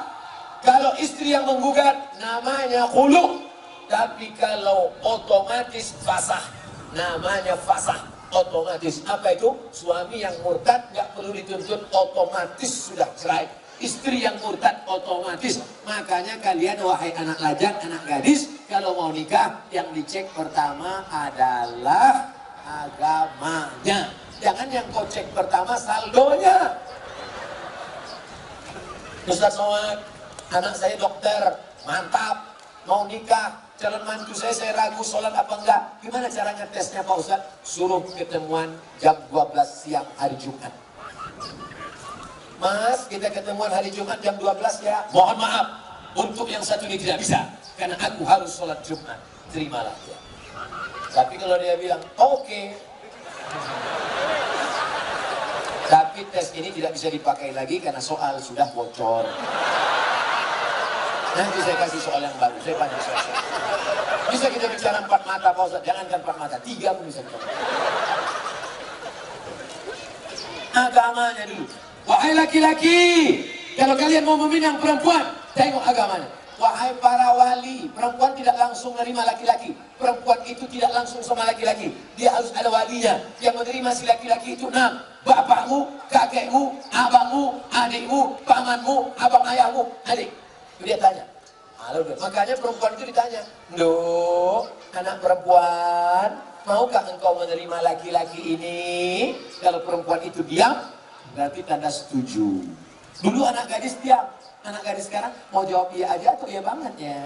Kalau istri yang menggugat namanya khulu. Tapi kalau otomatis fasah, namanya fasah otomatis. Apa itu? Suami yang murtad nggak perlu dituntut, otomatis sudah cerai. Istri yang murtad otomatis. Makanya kalian wahai anak lajang, anak gadis, kalau mau nikah yang dicek pertama adalah agamanya. Jangan yang kau cek pertama saldonya. Ustaz Somad, anak saya dokter, mantap, mau nikah. Calon mantu saya ragu sholat apa enggak. Gimana caranya tesnya Pak Ustaz? Suruh ketemuan jam 12 siang hari Jumat. Mas, kita ketemuan hari Jumat jam 12 ya. Mohon maaf, untuk yang satu ini tidak bisa. Karena aku harus sholat Jumat. Terimalah ya. Tapi kalau dia bilang, oke. Tapi tes ini tidak bisa dipakai lagi karena soal sudah bocor. Nanti saya kasih soal yang baru, saya banyak soal. Bisa kita bicara 4 mata Pak Ustaz, jangankan 4 mata, 3 pun bisa kita. Agamanya dulu. Wahai laki-laki, kalau kalian mau meminang perempuan, tengok agamanya. Wahai para wali, perempuan tidak langsung menerima laki-laki. Perempuan itu tidak langsung sama laki-laki. Dia harus ada walinya. Yang menerima si laki-laki itu 6. Bapakmu, kakekmu, abangmu, adikmu, pamanmu, abang ayahmu, adik. Dia tanya. Makanya perempuan itu ditanya, "Loh, anak perempuan, maukah engkau menerima laki-laki ini?" Kalau perempuan itu diam, berarti tanda setuju. Dulu anak gadis diam. Anak gadis sekarang mau jawab iya aja atau iya banget ya.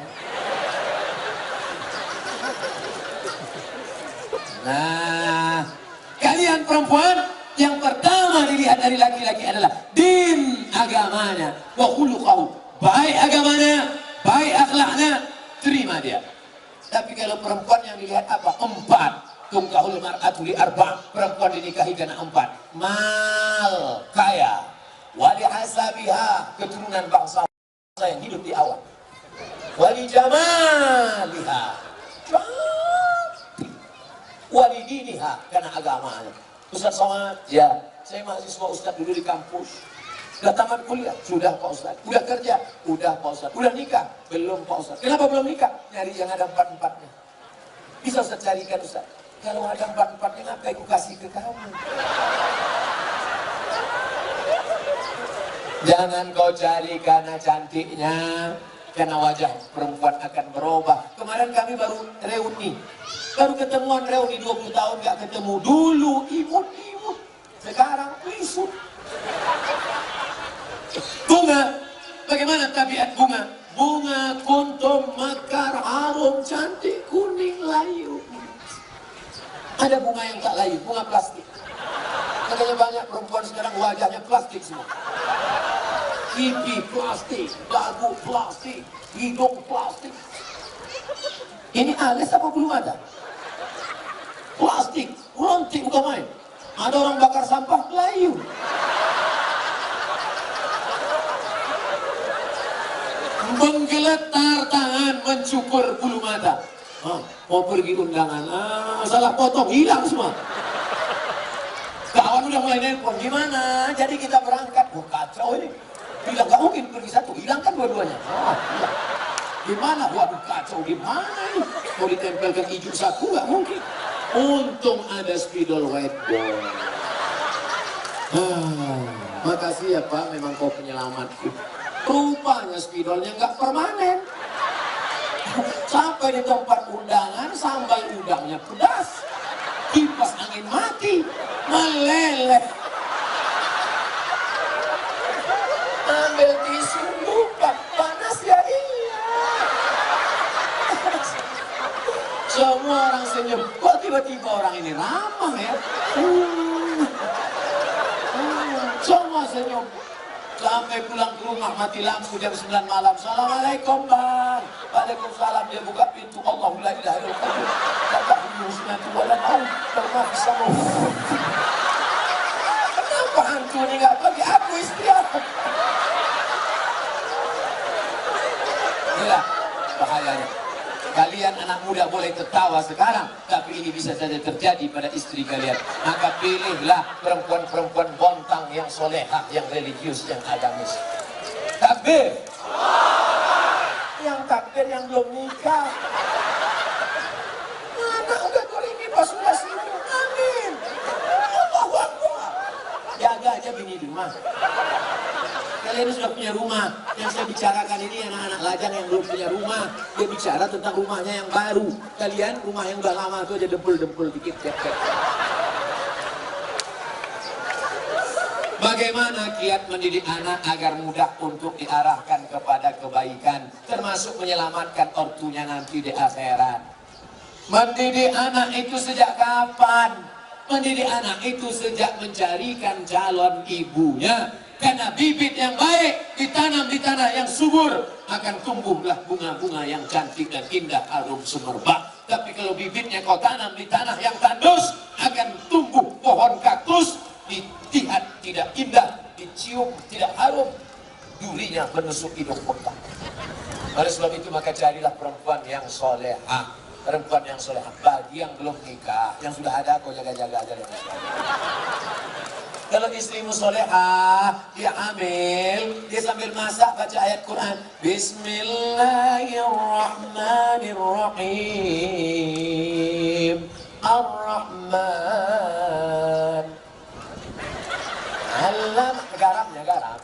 Nah, kalian perempuan, yang pertama dilihat dari laki-laki adalah din agamanya, wa khuluquhu, baik agamanya, baik akhlaknya, terima dia. Tapi kalau perempuan yang dilihat apa? 4. Tungkahul mar'atu li 4. Perempuan dinikahi karena 4. Mal, kaya. Wali hasabiha, keturunan bangsa yang hidup di awan. Wali jamaliha, cantik. Wali diniha, karena agamanya. Ustaz Somad, ya, saya mahasiswa Ustaz dulu di kampus. Udah tamat kuliah? Sudah Pak Ustaz. Udah kerja? Udah Pak Ustaz. Udah nikah? Belum Pak Ustaz. Kenapa belum nikah? Nyari yang ada 4-4-nya. Bisa Ustaz carikan Ustaz. Kalau ada 4-4-nya, ngapa aku kasih ke kamu? Jangan kau cari karena cantiknya, karena wajah perempuan akan berubah. Kemarin kami baru reuni. Baru ketemuan reuni 20 tahun gak ketemu. Dulu imut-imut. Sekarang lisut. Bunga, bagaimana tabiat bunga? Bunga kuntum mekar harum cantik kuning layu. Ada bunga yang tak layu, bunga plastik. Makanya banyak perempuan sekarang wajahnya plastik semua. Pipi plastik, dagu plastik, hidung plastik. Ini alis apa belum ada? Plastik, rontik bukan main. Ada orang bakar sampah layu. Menggeletar tangan, mencukur bulu mata. Mau pergi undangan, salah potong, hilang semua. Kawan udah mulai nelpon, gimana? Jadi kita berangkat. Oh kacau ini. Bilang gak mungkin pergi satu, hilangkan dua-duanya. Hilang. Gimana? Waduh kacau, gimana ini? Mau ditempelkan hijau saku gak mungkin. Untung ada spidol white boy. Makasih ya Pak, memang kau penyelamatku. Rupanya spidolnya nggak permanen. Sampai di tempat undangan, sambal udangnya pedas, kipas angin mati, meleleh. Ambil tisu, lupa, panas ya iya. Semua orang senyum, kok tiba-tiba orang ini ramah ya? Semua senyum. Sampai pulang ke rumah mati lampu jam 9 malam. Assalamualaikum Bang. Waalaikumsalam. Dia buka pintu. Allahu la ilaha illallah. Kata husnatu wala maut. Pernah bisa mau. Kenapa hantu ini nggak bagi aku istri aku? Inilah bahayanya. Kalian anak muda boleh tertawa sekarang, tapi ini bisa saja terjadi pada istri kalian. Maka pilihlah perempuan-perempuan bontang yang solehah, yang religius, yang agamis. Takbir. Yang takbir yang belum nikah. Anak udah ini pas sudah sini. Amin. Allahu Akbar. Jaga aja bini di rumah. Kalian sudah punya rumah. Yang saya bicarakan ini anak-anak lajang yang belum punya rumah. Dia bicara tentang rumahnya yang baru. Kalian rumah yang udah lama itu aja dempul-dempul dikit. Bagaimana kiat mendidik anak agar mudah untuk diarahkan kepada kebaikan, termasuk menyelamatkan ortunya nanti di akhirat. Mendidik anak itu sejak kapan? Mendidik anak itu sejak mencarikan calon ibunya. Karena bibit yang baik ditanam di tanah yang subur, akan tumbuhlah bunga-bunga yang cantik dan indah harum semerbak. Tapi kalau bibitnya kau tanam di tanah yang tandus, akan tumbuh pohon kaktus, dilihat tidak indah, dicium tidak harum, durinya menusuk hidung bengkak. Oleh sebab itu maka carilah perempuan yang solehah. Perempuan yang solehah. Bagi yang belum nikah, yang sudah ada kau jaga-jaga aja. Kalau istrimu solehah, dia hamil, dia sambil masak baca ayat Quran. Bismillahirrahmanirrahim. Ar-Rahman. Alam, garamnya garam.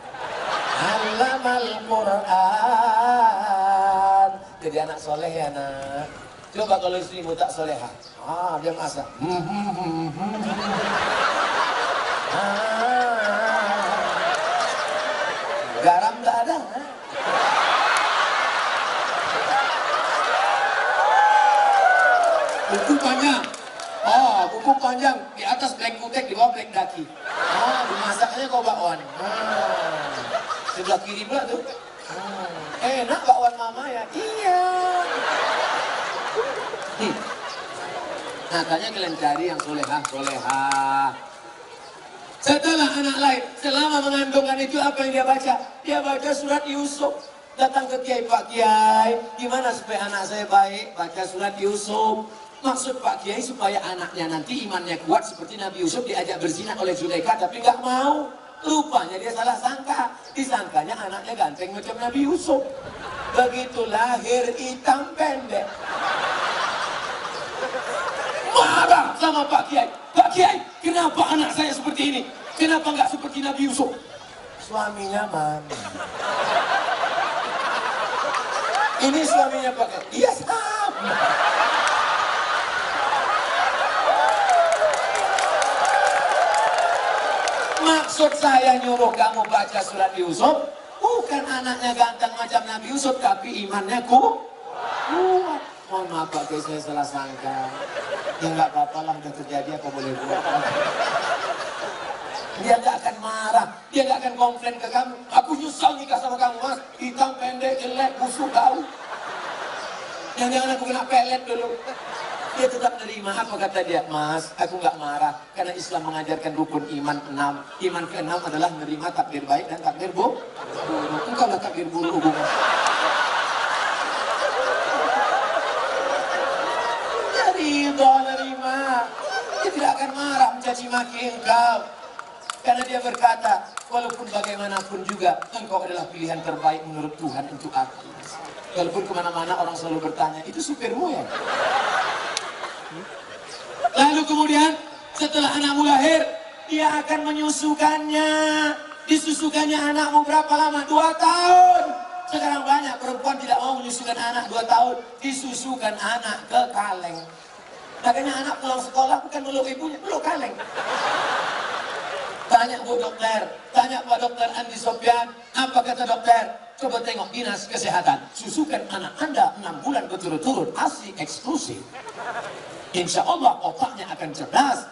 Alamal Quran. Jadi anak soleh ya nak. Coba kalau istrimu tak solehah, dia masak. Garam tak ada. bleng kutek di bawah bleng daki. Oh, dimasaknya kok bakwan. Sebelah kiri pula tuh. Enak bakwan mama ya? Iya. Nih. Makanya kalian cari yang solehah. Setelah anak lahir, selama mengandungkan itu apa yang dia baca? Dia baca surat Yusuf. Datang ke Kiai, Pak Kiai, gimana supaya anak saya baik? Baca surat Yusuf. Maksud Pak Kiai supaya anaknya nanti imannya kuat seperti Nabi Yusuf diajak berzina oleh Zulaikha tapi nggak mau. Rupanya dia salah sangka. Disangkanya anaknya ganteng macam Nabi Yusuf. Begitu lahir hitam pendek. Marah sama Pak Kiai. Pak Kiai, kenapa anak saya seperti ini? Kenapa nggak seperti Nabi Yusuf? Suaminya mana? Ini suaminya Pak Kiai. Iya sama. Maksud saya nyuruh kamu baca surat Yusuf, bukan anaknya ganteng macam Nabi Yusuf, tapi imannya kuat. Mohon maaf Pak Kiai, saya salah sangka. Ya nggak apa-apa lah, udah terjadi apa boleh buat. Dia nggak akan marah, dia nggak akan komplain ke kamu. Aku nyesal nikah sama kamu mas, hitam pendek, jelek, busuk, bau. Jangan-jangan aku kena pelet dulu. Dia tetap nerima. Apa kata dia? Mas, aku nggak marah. Karena Islam mengajarkan rukun iman 6. Iman ke-6 adalah menerima takdir baik dan takdir buruk. Engkau lah takdir buruk hubungan. Ridho nerima. Dia tidak akan marah mencaci maki engkau. Karena dia berkata, walaupun bagaimanapun juga, engkau adalah pilihan terbaik menurut Tuhan untuk aku. Walaupun kemana-mana orang selalu bertanya, itu supirmu ya? Lalu kemudian, setelah anakmu lahir, dia akan menyusukannya. Disusukannya anakmu berapa lama? 2 tahun. Sekarang banyak perempuan tidak mau menyusukan anak 2 tahun. Disusukan anak ke kaleng. Makanya anak pulang sekolah bukan meluk ibunya, meluk kaleng. Tanya Bu Dokter, tanya Pak Dokter Andi Sofyan, apa kata dokter? Coba tengok dinas kesehatan, susukan anak Anda 6 bulan berturut-turut, ASI eksklusif. Insya Allah otaknya akan cerdas,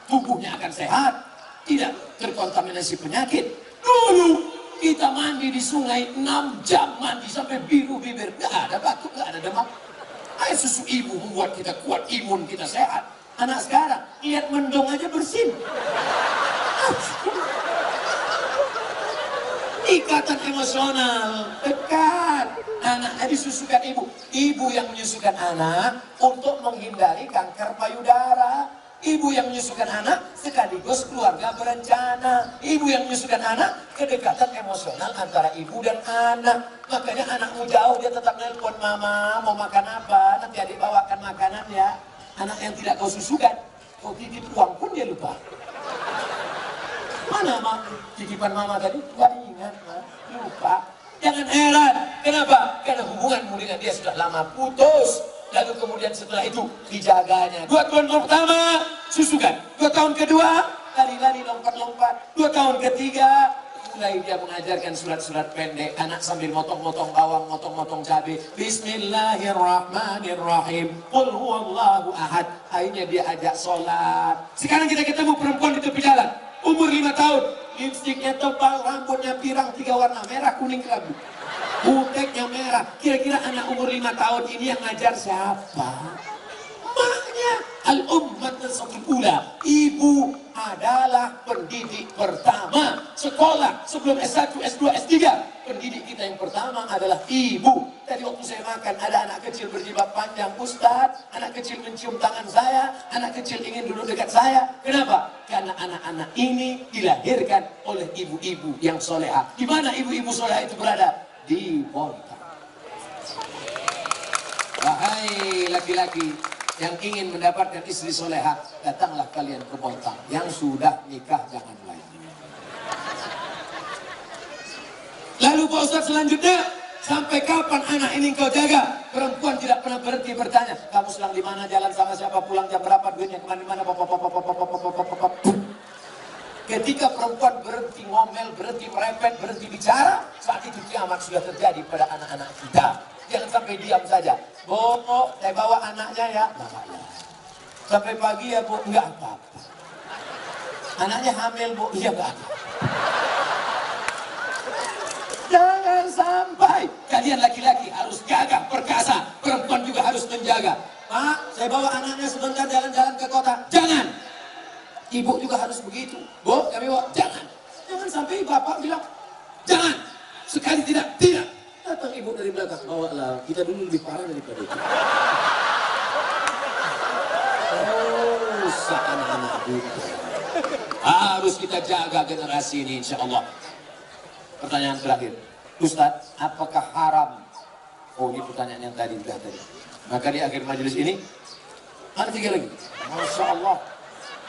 tubuhnya akan sehat, tidak terkontaminasi penyakit. Dulu kita mandi di sungai 6 jam mandi sampai biru bibir, gak ada batuk, gak ada demam. Air susu ibu membuat kita kuat, imun kita sehat. Anak sekarang lihat mendung aja bersin. Ikatan emosional dekat. Anaknya disusukan ibu. Ibu yang menyusukan anak untuk menghindari kanker payudara. Ibu yang menyusukan anak sekaligus keluarga berencana. Ibu yang menyusukan anak kedekatan emosional antara ibu dan anak. Makanya anakmu jauh dia tetap nelpon, mama mau makan apa? Nanti adik bawakan makanan ya. Anak yang tidak kau susukan, kau titip uang pun dia lupa. Mana mak titipan mama tadi? Gak ingat, mak. Lupa. Jangan heran. Kenapa? Karena hubunganmu dengan dia sudah lama putus. Lalu kemudian setelah itu dijaganya. 2 tahun pertama susukan. 2 tahun kedua lari-lari lompat-lompat. 2 tahun ketiga mulai dia mengajarkan surat-surat pendek. Anak sambil motong-motong bawang, motong-motong cabai. Bismillahirrahmanirrahim. Qul huwallahu ahad. Akhirnya dia ajak sholat. Sekarang kita ketemu perempuan di tepi jalan. Umur 5 tahun. Lipstiknya tebal, rambutnya pirang 3 warna. Merah, kuning, kelabu. Buteknya merah. Kira-kira anak umur 5 tahun ini yang ngajar siapa? Maknya al-ummat al-ula. Ibu adalah pendidik pertama. Sekolah sebelum S1, S2, S3. Pendidik kita yang pertama adalah ibu. Tadi waktu saya makan ada anak kecil berjilbab panjang, Ustadz. Anak kecil mencium tangan saya. Anak kecil ingin duduk dekat saya. Kenapa? Karena anak-anak ini dilahirkan oleh ibu-ibu yang solehah. Di mana ibu-ibu solehah itu berada? Di Bontang. Wahai laki-laki yang ingin mendapatkan istri solehah, datanglah kalian ke Bontang. Yang sudah nikah jangan lagi. Lalu Pak Ustadz selanjutnya, sampai kapan anak ini kau jaga? Perempuan tidak pernah berhenti bertanya, kamu sedang di mana, jalan sama siapa, pulang jam berapa, duitnya kemana-mana. Ketika perempuan berhenti ngomel, berhenti merepet, berhenti bicara, saat itu kiamat sudah terjadi pada anak-anak kita. Jangan sampai diam saja. Bu, saya bawa anaknya ya. Nah, ya. Sampai pagi ya Bu, enggak apa-apa. Anaknya hamil, Bu. Iya, nggak ada. Jangan sampai kalian laki-laki harus gagah, perkasa, perempuan juga harus menjaga. Pak, saya bawa anaknya sebentar jalan-jalan ke kota. Jangan. Ibu juga harus begitu. Bu, kami bawa. Jangan. Jangan sampai bapak bilang, jangan. Sekali tidak, tidak. Datang ibu dari belakang. Bawa lah. Kita dulu lebih parah daripada itu. Rusak anak-anak kita. Harus kita jaga generasi ini, insya Allah. Pertanyaan terakhir. Ustadz, apakah haram? Oh, ini pertanyaan yang tadi. Maka di akhir majelis ini, ada 3 lagi. Masya Allah.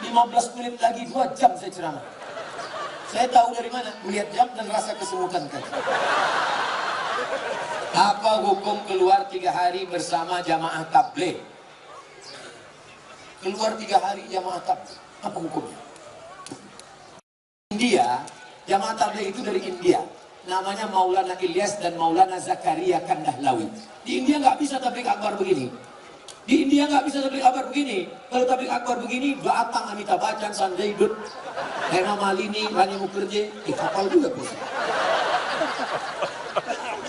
15 menit lagi, 2 jam saya ceramah. Saya tahu dari mana? Melihat jam dan rasa kesemutan kan. Apa hukum keluar 3 hari bersama jamaah tabligh? Keluar 3 hari jamaah tabligh. Apa hukumnya? India, jamaah tabligh itu dari India. Namanya Maulana Ilyas dan Maulana Zakaria Kandahlawi. Di India nggak bisa tabligh akbar begini. Di India nggak bisa tabligh akbar begini. Kalau tabligh akbar begini, datang Amitabh Bachchan, Sanjay Dutt, Hema Malini, Rani Mukherjee, kapal juga bos.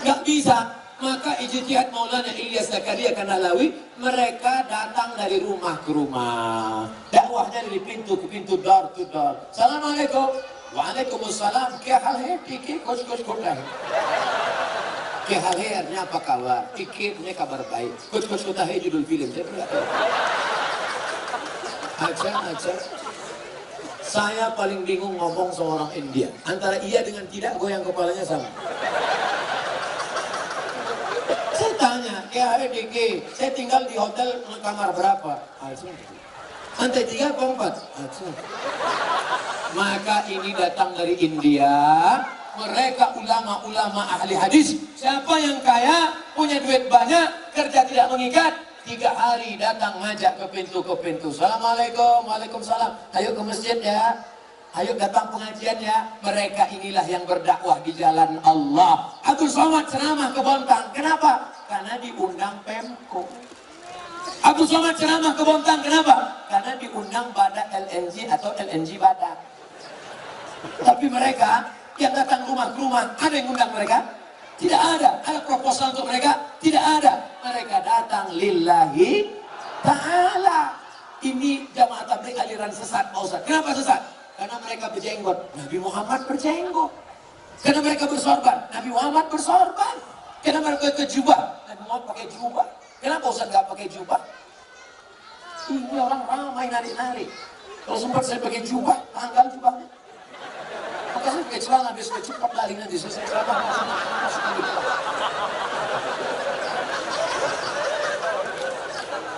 Nggak bisa. Maka ijtihad Maulana Ilyas Zakaria Kandahlawi, mereka datang dari rumah ke rumah. Dakwahnya dari pintu ke pintu, door to door. Assalamualaikum. Waalaikumsalam. Kya hal hai? ठीक कुछ होता है. Kya hal hai artinya apa kabar? ठीक punya kabar baik. Kuch होता है judul film. Saya nggak tahu. Aja. Saya paling bingung ngomong sama orang India. Antara iya dengan tidak, goyang kepalanya sama. Saya tanya, kya hai DK? Saya tinggal di hotel kamar berapa? Lantai 3 atau 4? Maka ini datang dari India. Mereka ulama-ulama ahli hadis. Siapa yang kaya, punya duit banyak, kerja tidak mengikat, 3 hari datang ngajak ke pintu. Assalamualaikum, waalaikumsalam. Ayo ke masjid ya. Ayo datang pengajian ya. Mereka inilah yang berdakwah di jalan Allah. Abdul Somad ceramah ke Bontang. Kenapa? Karena diundang Pemko. Abdul Somad ceramah ke Bontang. Kenapa? Karena diundang Badak LNG atau LNG Badak. Tapi mereka yang datang rumah ke rumah, ada yang undang mereka? Tidak ada. Ada proposal untuk mereka? Tidak ada. Mereka datang lillahi ta'ala. Ini jamaah tabligh aliran sesat, Pak Ustaz. Kenapa sesat? Karena mereka berjenggot. Nabi Muhammad berjenggot. Karena mereka bersorban. Nabi Muhammad bersorban. Karena mereka pakai jubah. Nabi Muhammad pakai jubah. Kenapa Ustaz nggak pakai jubah? Ini orang ramai narik-narik. Kalau sempat saya pakai jubah, tanggal jubahnya. Maka saya pakai celana, biar supaya cepat lari nanti. Selesai celana,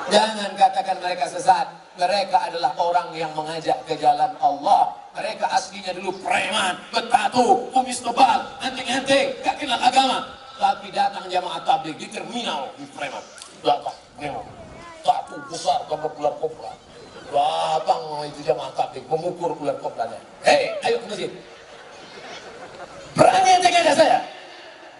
jangan katakan mereka sesat. Mereka adalah orang yang mengajak ke jalan Allah. Mereka aslinya dulu preman, bertato, kumis tebal, anting-anting, gak kenal agama. Tapi datang jamaah tabligh di terminal, di preman. Datang, memang. Tato besar, gambar ular kobra. Datang itu jamaah tabligh, mengukur ular kobranya. Hei, ayo ke masjid. Berani ente ada saya?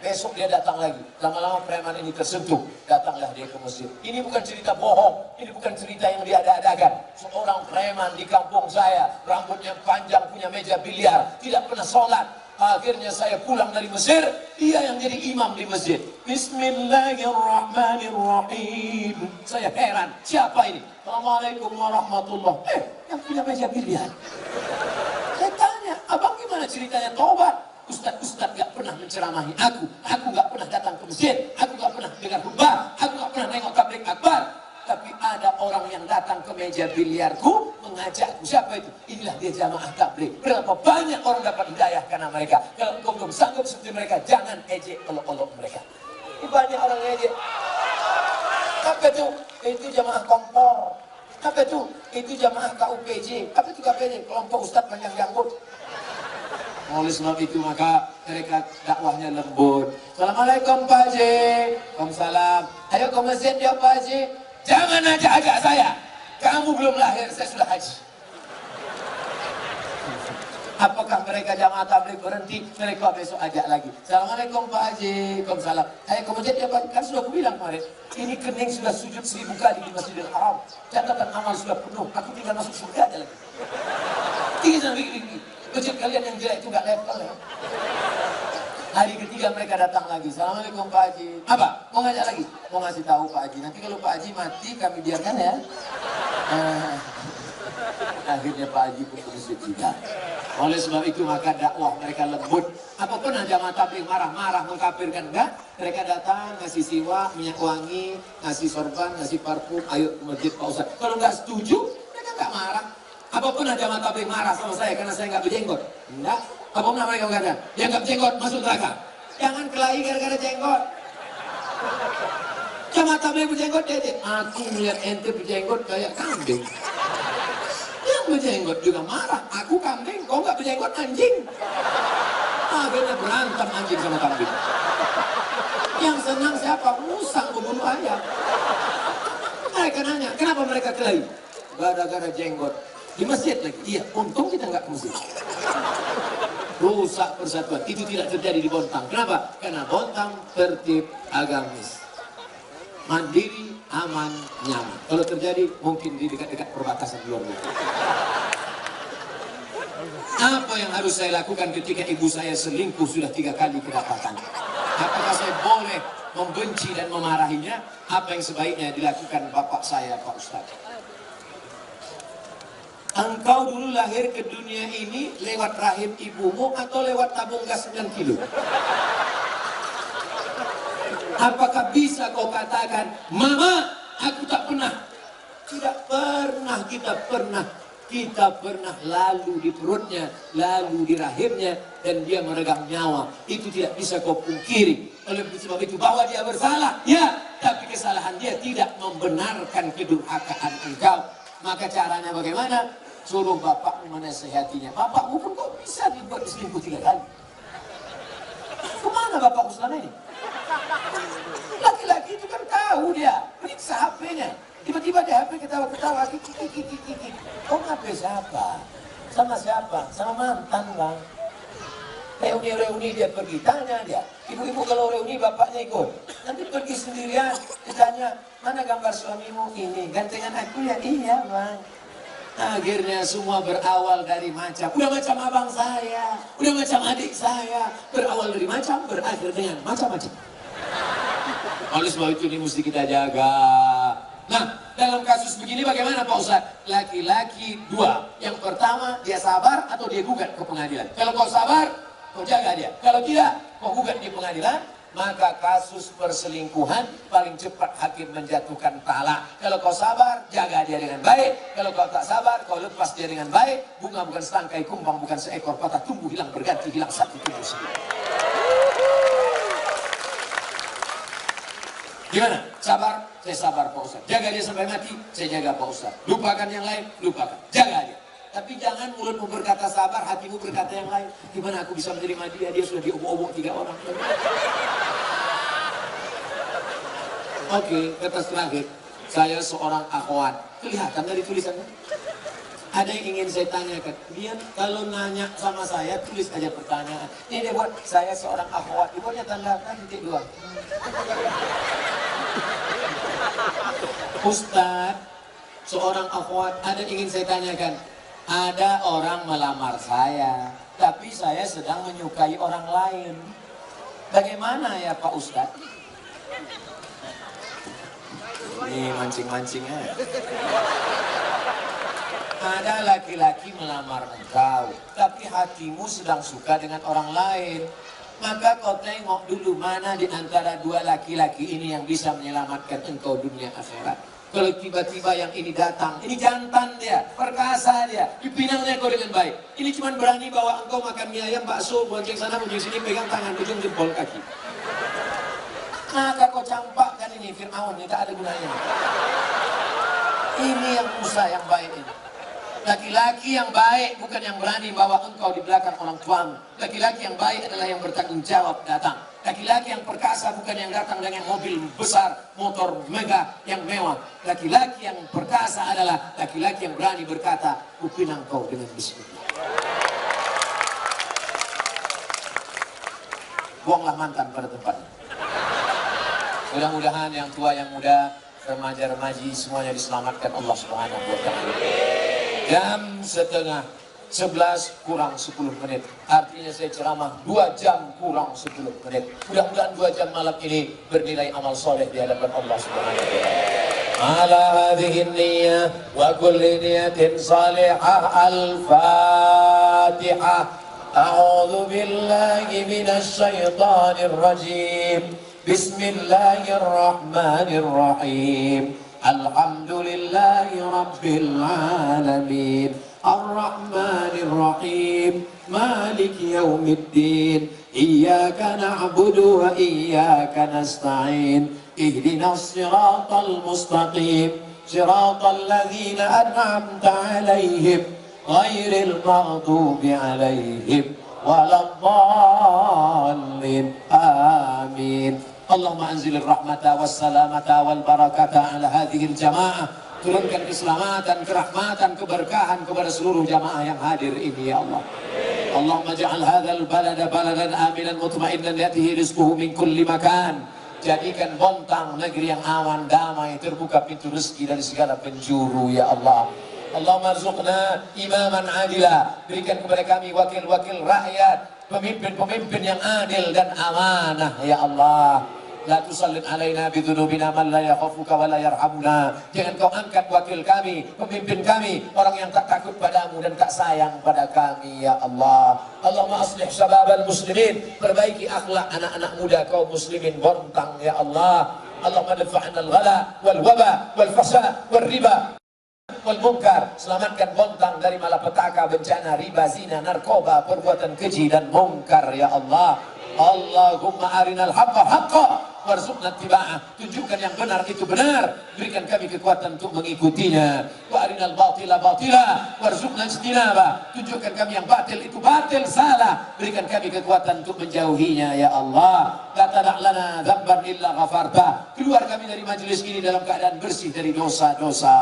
Besok dia datang lagi. Lama-lama preman ini tersentuh. Datanglah dia ke masjid. Ini bukan cerita bohong. Ini bukan cerita yang diada-adakan. Seorang preman di kampung saya, rambutnya panjang, punya meja biliar, tidak pernah sholat. Akhirnya saya pulang dari Mesir, dia yang jadi imam di masjid. Bismillahirrahmanirrahim. Saya heran, siapa ini? Assalamualaikum warahmatullahi. Yang punya meja biliar. Saya tanya, abang gimana ceritanya tobat? Ustadz gak pernah menceramahi aku gak pernah datang ke masjid, aku gak pernah dengar khutbah, aku gak pernah nengok tabligh akbar. Tapi ada orang yang datang ke meja biliarku mengajakku. Siapa itu? Inilah dia jamaah tabligh. Berapa banyak orang dapat hidayah karena mereka. Kalau engkau belum sanggup seperti mereka, jangan ejek olok-olok mereka. Ini banyak orang ejek. Apa itu? Itu jamaah kompor. Apa itu? Itu jamaah KUPJ. Apa itu KUPJ? Kelompok Ustadz panjang janggut. Oleh sebab itu maka mereka dakwahnya lembut. Assalamualaikum Pak Haji. Waalaikumsalam. Ayo ke masjid ya Pak Haji. Jangan ajak-ajak saya. Kamu belum lahir, saya sudah haji. Apakah mereka jamaah tabligh berhenti? Mereka besok ajak lagi. Assalamualaikum Pak Haji. Waalaikumsalam. Ayo ke masjid ya Pak Haji. Kan sudah aku bilang kemarin. Ini kening sudah sujud 1000 kali di Masjidil Haram. Catatan amal sudah penuh. Aku tinggal masuk surga aja lagi. Pergi sana, pergi. Masjid kalian yang jelek itu nggak level ya. Hari ketiga mereka datang lagi. Assalamualaikum Pak Haji. Apa? Mau ngajak lagi? Mau ngasih tahu Pak Haji. Nanti kalau Pak Haji mati kami biarkan ya. Akhirnya Pak Haji pun masjid juga. Oleh sebab itu maka dakwah mereka lembut. Apapun aja mata tabligh marah-marah mengkafirkan enggak. Mereka datang ngasih siwak, minyak wangi, ngasih sorban, ngasih parfum. Ayo ke masjid Pak Ustaz. Kalau nggak setuju mereka nggak marah. Apapun aja mata tabligh marah sama saya karena saya nggak berjenggot. Enggak. Apapun mereka katakan, yang nggak berjenggot masuk neraka. Jangan kelahi gara-gara jenggot. Jamaah tabligh berjenggot dia. Aku melihat ente berjenggot kayak kambing. Yang berjenggot juga marah. Aku kambing, kau nggak berjenggot anjing. Akhirnya berantem anjing sama kambing. Yang senang siapa? Musang membunuh ayam. Mereka nanya, kenapa mereka kelahi? Gara-gara jenggot. Di masjid lagi. Iya, untung kita nggak ke masjid. Rusak persatuan. Itu tidak terjadi di Bontang. Kenapa? Karena Bontang tertib agamis. Mandiri, aman, nyaman. Kalau terjadi mungkin di dekat-dekat perbatasan luar negeri. Apa yang harus saya lakukan ketika ibu saya selingkuh sudah 3 kali kedapatan? Apakah saya boleh membenci dan memarahinya? Apa yang sebaiknya dilakukan bapak saya, Pak Ustaz? Engkau dulu lahir ke dunia ini lewat rahim ibumu atau lewat tabung gas 9 kilo? Apakah bisa kau katakan, Mama, aku tak pernah? Tidak pernah kita pernah lalu di perutnya, lalu di rahimnya, dan dia meregang nyawa. Itu tidak bisa kau pungkiri. Oleh sebab itu bahwa dia bersalah, ya, tapi kesalahan dia tidak membenarkan kedurhakaan engkau. Maka caranya bagaimana? Suruh bapakmu menasehatinya. Bapakmu pun kok bisa dibuat diselingkuh 3 kali. Kemana bapakmu selama ini? Laki-laki itu kan tahu dia, periksa HP-nya. Tiba-tiba di HP ketawa-ketawa, kiki. Kok HP siapa? Sama siapa? Sama mantan bang. Reuni dia pergi, tanya dia. Ibu-ibu kalau reuni bapaknya ikut. Nanti pergi sendirian, ditanya, mana gambar suamimu? Ini, gantengan aku ya? Iya bang. Akhirnya semua berawal dari macam. Udah macam abang saya, udah macam adik saya. Berawal dari macam, berakhir dengan macam-macam. Oleh sebab itu ini mesti kita jaga. Nah, dalam kasus begini bagaimana Pak Ustadz? Laki-laki 2. Yang pertama, dia sabar atau dia gugat ke pengadilan. Kalau kau sabar, kau jaga dia. Kalau tidak, kau gugat di pengadilan, maka kasus perselingkuhan paling cepat hakim menjatuhkan talak. Kalau kau sabar, jaga dia dengan baik. Kalau kau tak sabar, kau lepas dia dengan baik. Bunga bukan setangkai kumbang, bukan seekor patah tumbuh, hilang berganti, hilang satu tumbuh sendiri. Gimana? Sabar? Saya sabar Pak Ustaz. Jaga dia sampai mati, saya jaga Pak Ustaz. Lupakan yang lain, lupakan. Jaga dia. Tapi jangan mulutmu berkata sabar, hatimu berkata yang lain. Gimana aku bisa menerima dia? Dia sudah diobok-obok 3 orang. Oke, kata terakhir. Saya seorang akhwat. Kelihatan dari tulisannya? Ada yang ingin saya tanyakan. Dia kalau nanya sama saya, tulis aja pertanyaan. Ini dia buat, saya seorang akhwat. Dibuatnya tanda titik 2. Ustadz, seorang akhwat, ada yang ingin saya tanyakan. Ada orang melamar saya, tapi saya sedang menyukai orang lain. Bagaimana ya Pak Ustadz? Ini mancing-mancingnya. Ada laki-laki melamar engkau, tapi hatimu sedang suka dengan orang lain. Maka kau tengok dulu mana di antara 2 laki-laki ini yang bisa menyelamatkan engkau dunia akhirat. Kalau tiba-tiba yang ini datang, ini jantan dia, perkasa dia, dipinangnya kau dengan baik. Ini cuma berani bawa engkau makan mie ayam, bakso, bonceng sana, bonceng sini, pegang tangan, ujung jempol kaki. Maka kau campakkan ini Fir'aun, ini tak ada gunanya. Ini yang Musa yang baik ini. Laki-laki yang baik bukan yang berani bawa engkau di belakang orang tuamu. Laki-laki yang baik adalah yang bertanggung jawab datang. Laki-laki yang perkasa bukan yang datang dengan mobil besar, motor megah yang mewah. Laki-laki yang perkasa adalah laki-laki yang berani berkata, kupinang kau dengan bismillah. Buanglah mantan pada tempatnya. Mudah-mudahan yang tua, yang muda, remaja-remaji semuanya diselamatkan Allah Subhanahu wa Ta'ala. Jam setengah 11 kurang 10 menit. Artinya saya ceramah 2 jam kurang 10 menit. Mudah-mudahan 2 jam malam ini bernilai amal soleh di hadapan Allah Subhanahu wa taala. Ala hadhihi niyyah wa kulli niyatin salihah al-Fatihah. A'udzu billahi minasy syaithanir rajim. Bismillahirrahmanirrahim. Alhamdulillahi rabbil alamin. Ar-Rahmanir Rahim. Maliki yaumiddin. Iyyaka na'budu wa iyyaka nasta'in. Ihdinas siratal mustaqim. Siratal ladzina an'amta 'alaihim ghairil maghdubi 'alaihim waladdallin. Amin. Allahumma anzilir rahmata wassalamata wal barakata ala hadhil jamaah. Turunkan keselamatan, kerahmatan, keberkahan kepada seluruh jamaah yang hadir ini ya Allah. Allahumma ja'al hadzal balada baladan aminan mutma'innan yatihi rizquhu min kulli makan. Jadikan Bontang negeri yang aman, damai, terbuka pintu rezeki dari segala penjuru ya Allah. Allahumma arzuqna imaman adila. Berikan kepada kami wakil-wakil rakyat, pemimpin-pemimpin yang adil dan amanah ya Allah. La tusallit alaina bidhunubina man la yakhafuka wa la yarhamuna. Jangan kau angkat wakil kami, pemimpin kami, orang yang tak takut padamu dan tak sayang pada kami ya Allah. Allahumma aslih syababal muslimin. Perbaiki akhlak anak-anak muda kaum muslimin Bontang ya Allah. Allahumma dafa'na al-ghala wal waba wal fasad wal riba wal munkar. Selamatkan Bontang dari malapetaka, bencana, riba, zina, narkoba, perbuatan keji dan munkar ya Allah. Allahumma arinal haqqa haqqa warzuqna ittiba'ah. Tunjukkan yang benar itu benar, berikan kami kekuatan untuk mengikutinya. Wa arinal batila batila warzuqna ijtinabah. Tunjukkan kami yang batil itu batil, salah, berikan kami kekuatan untuk menjauhinya ya Allah. La tada' lana dzamban illa ghafarta. Keluar kami dari majelis ini dalam keadaan bersih dari dosa-dosa.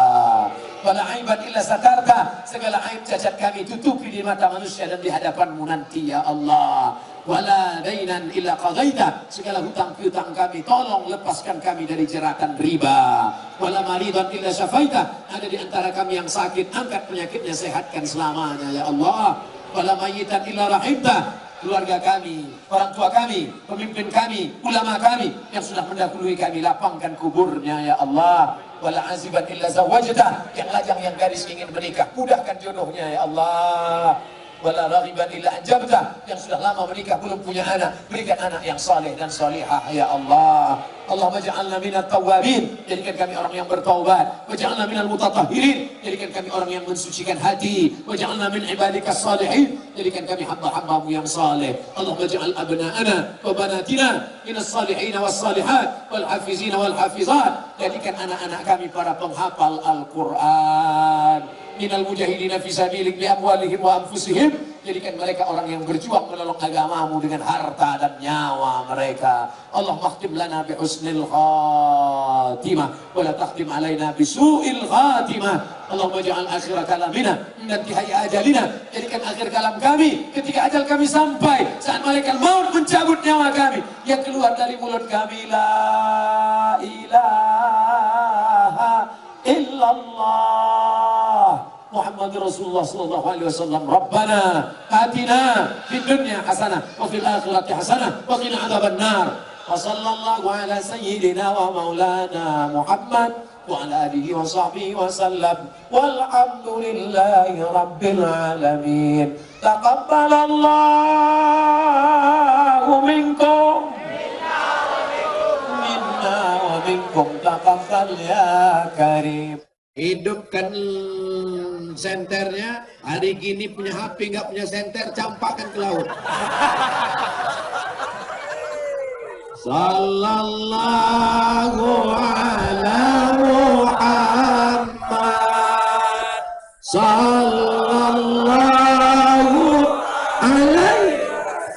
Wala aiban illa satarta. Segala aib cacat kami tutupi di mata manusia dan di hadapanmu nanti ya Allah. Wala dainan illa qadaita. Segala hutang piutang kami tolong lepaskan kami dari jeratan riba. Wala maridan illa syafaita. Ada di antara kami yang sakit, angkat penyakitnya, sehatkan selamanya ya Allah. Wala mayyitan illa rahimta. Keluarga kami, orang tua kami, pemimpin kami, ulama kami yang sudah mendahului kami, lapangkan kuburnya ya Allah. Wala aziban illa zawajta. Yang lajang, yang gadis ingin menikah, mudahkan jodohnya ya Allah. Wala raghiban illa anjabta. Yang sudah lama menikah belum punya anak, berikan anak yang saleh dan salihah ya Allah. Allahumma ja'alna minat tawwabin. Jadikan kami orang yang bertaubat. Waj'alna minal mutatahhirin. Jadikan kami orang yang mensucikan hati. Waj'alna min ibadikas salihin. Jadikan kami hamba-hambamu yang saleh. Allahumma ja'al abna'ana wa banatina minas salihin was salihat wal hafizina wal hafizat. Jadikan anak-anak kami para penghafal Al-Quran. Minal mujahidina fi sabilik bi amwalihim wa anfusihim. Jadikan mereka orang yang berjuang menolong agamamu dengan harta dan nyawa mereka. Allah makhtim lana bi husnil khatimah wa la takhtim alaina bi su'il khatimah. Allahumma ja'al akhir kalamina min intihai ajalina. Jadikan akhir kalam kami ketika ajal kami sampai, saat malaikat maut mencabut nyawa kami, yang keluar dari mulut kami la ilaha illallah Muhammad Rasulullah sallallahu alaihi wasallam. Rabbana atina fid dunya hasanah wa fil akhirati hasanah wa qina adzabannar. Wa sallallahu ala sayyidina wa maulana Muhammad wa ala alihi wa sahbihi wa sallam. Walhamdulillahi rabbil alamin. Taqabbalallahu minkum minna wa minkum taqabbal ya karim. Hidupkan senternya. Hari gini punya HP nggak punya senter, campakkan ke laut. Sallallahu ala Muhammad. Sallallahu alaihi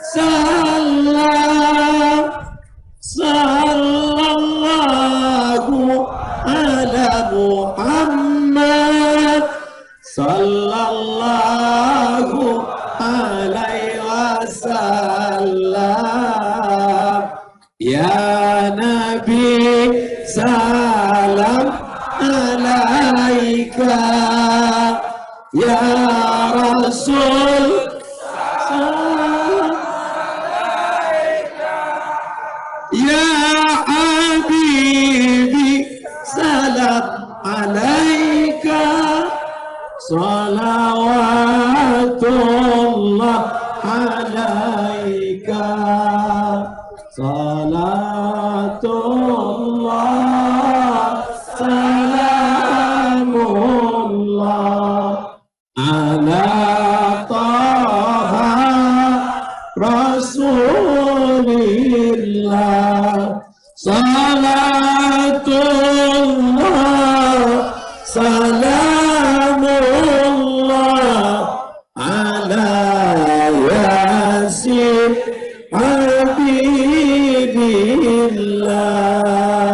sallam. Sallallahu ala Muhammad. Sallallahu alaihi wasallam. Ya Nabi salam alaika. Ya Rasul الله عليك صلاة الله سلام الله على طه رسول الله صلاة الله سلام الله على ياسين حبيب الله صلاة الله سلام الله على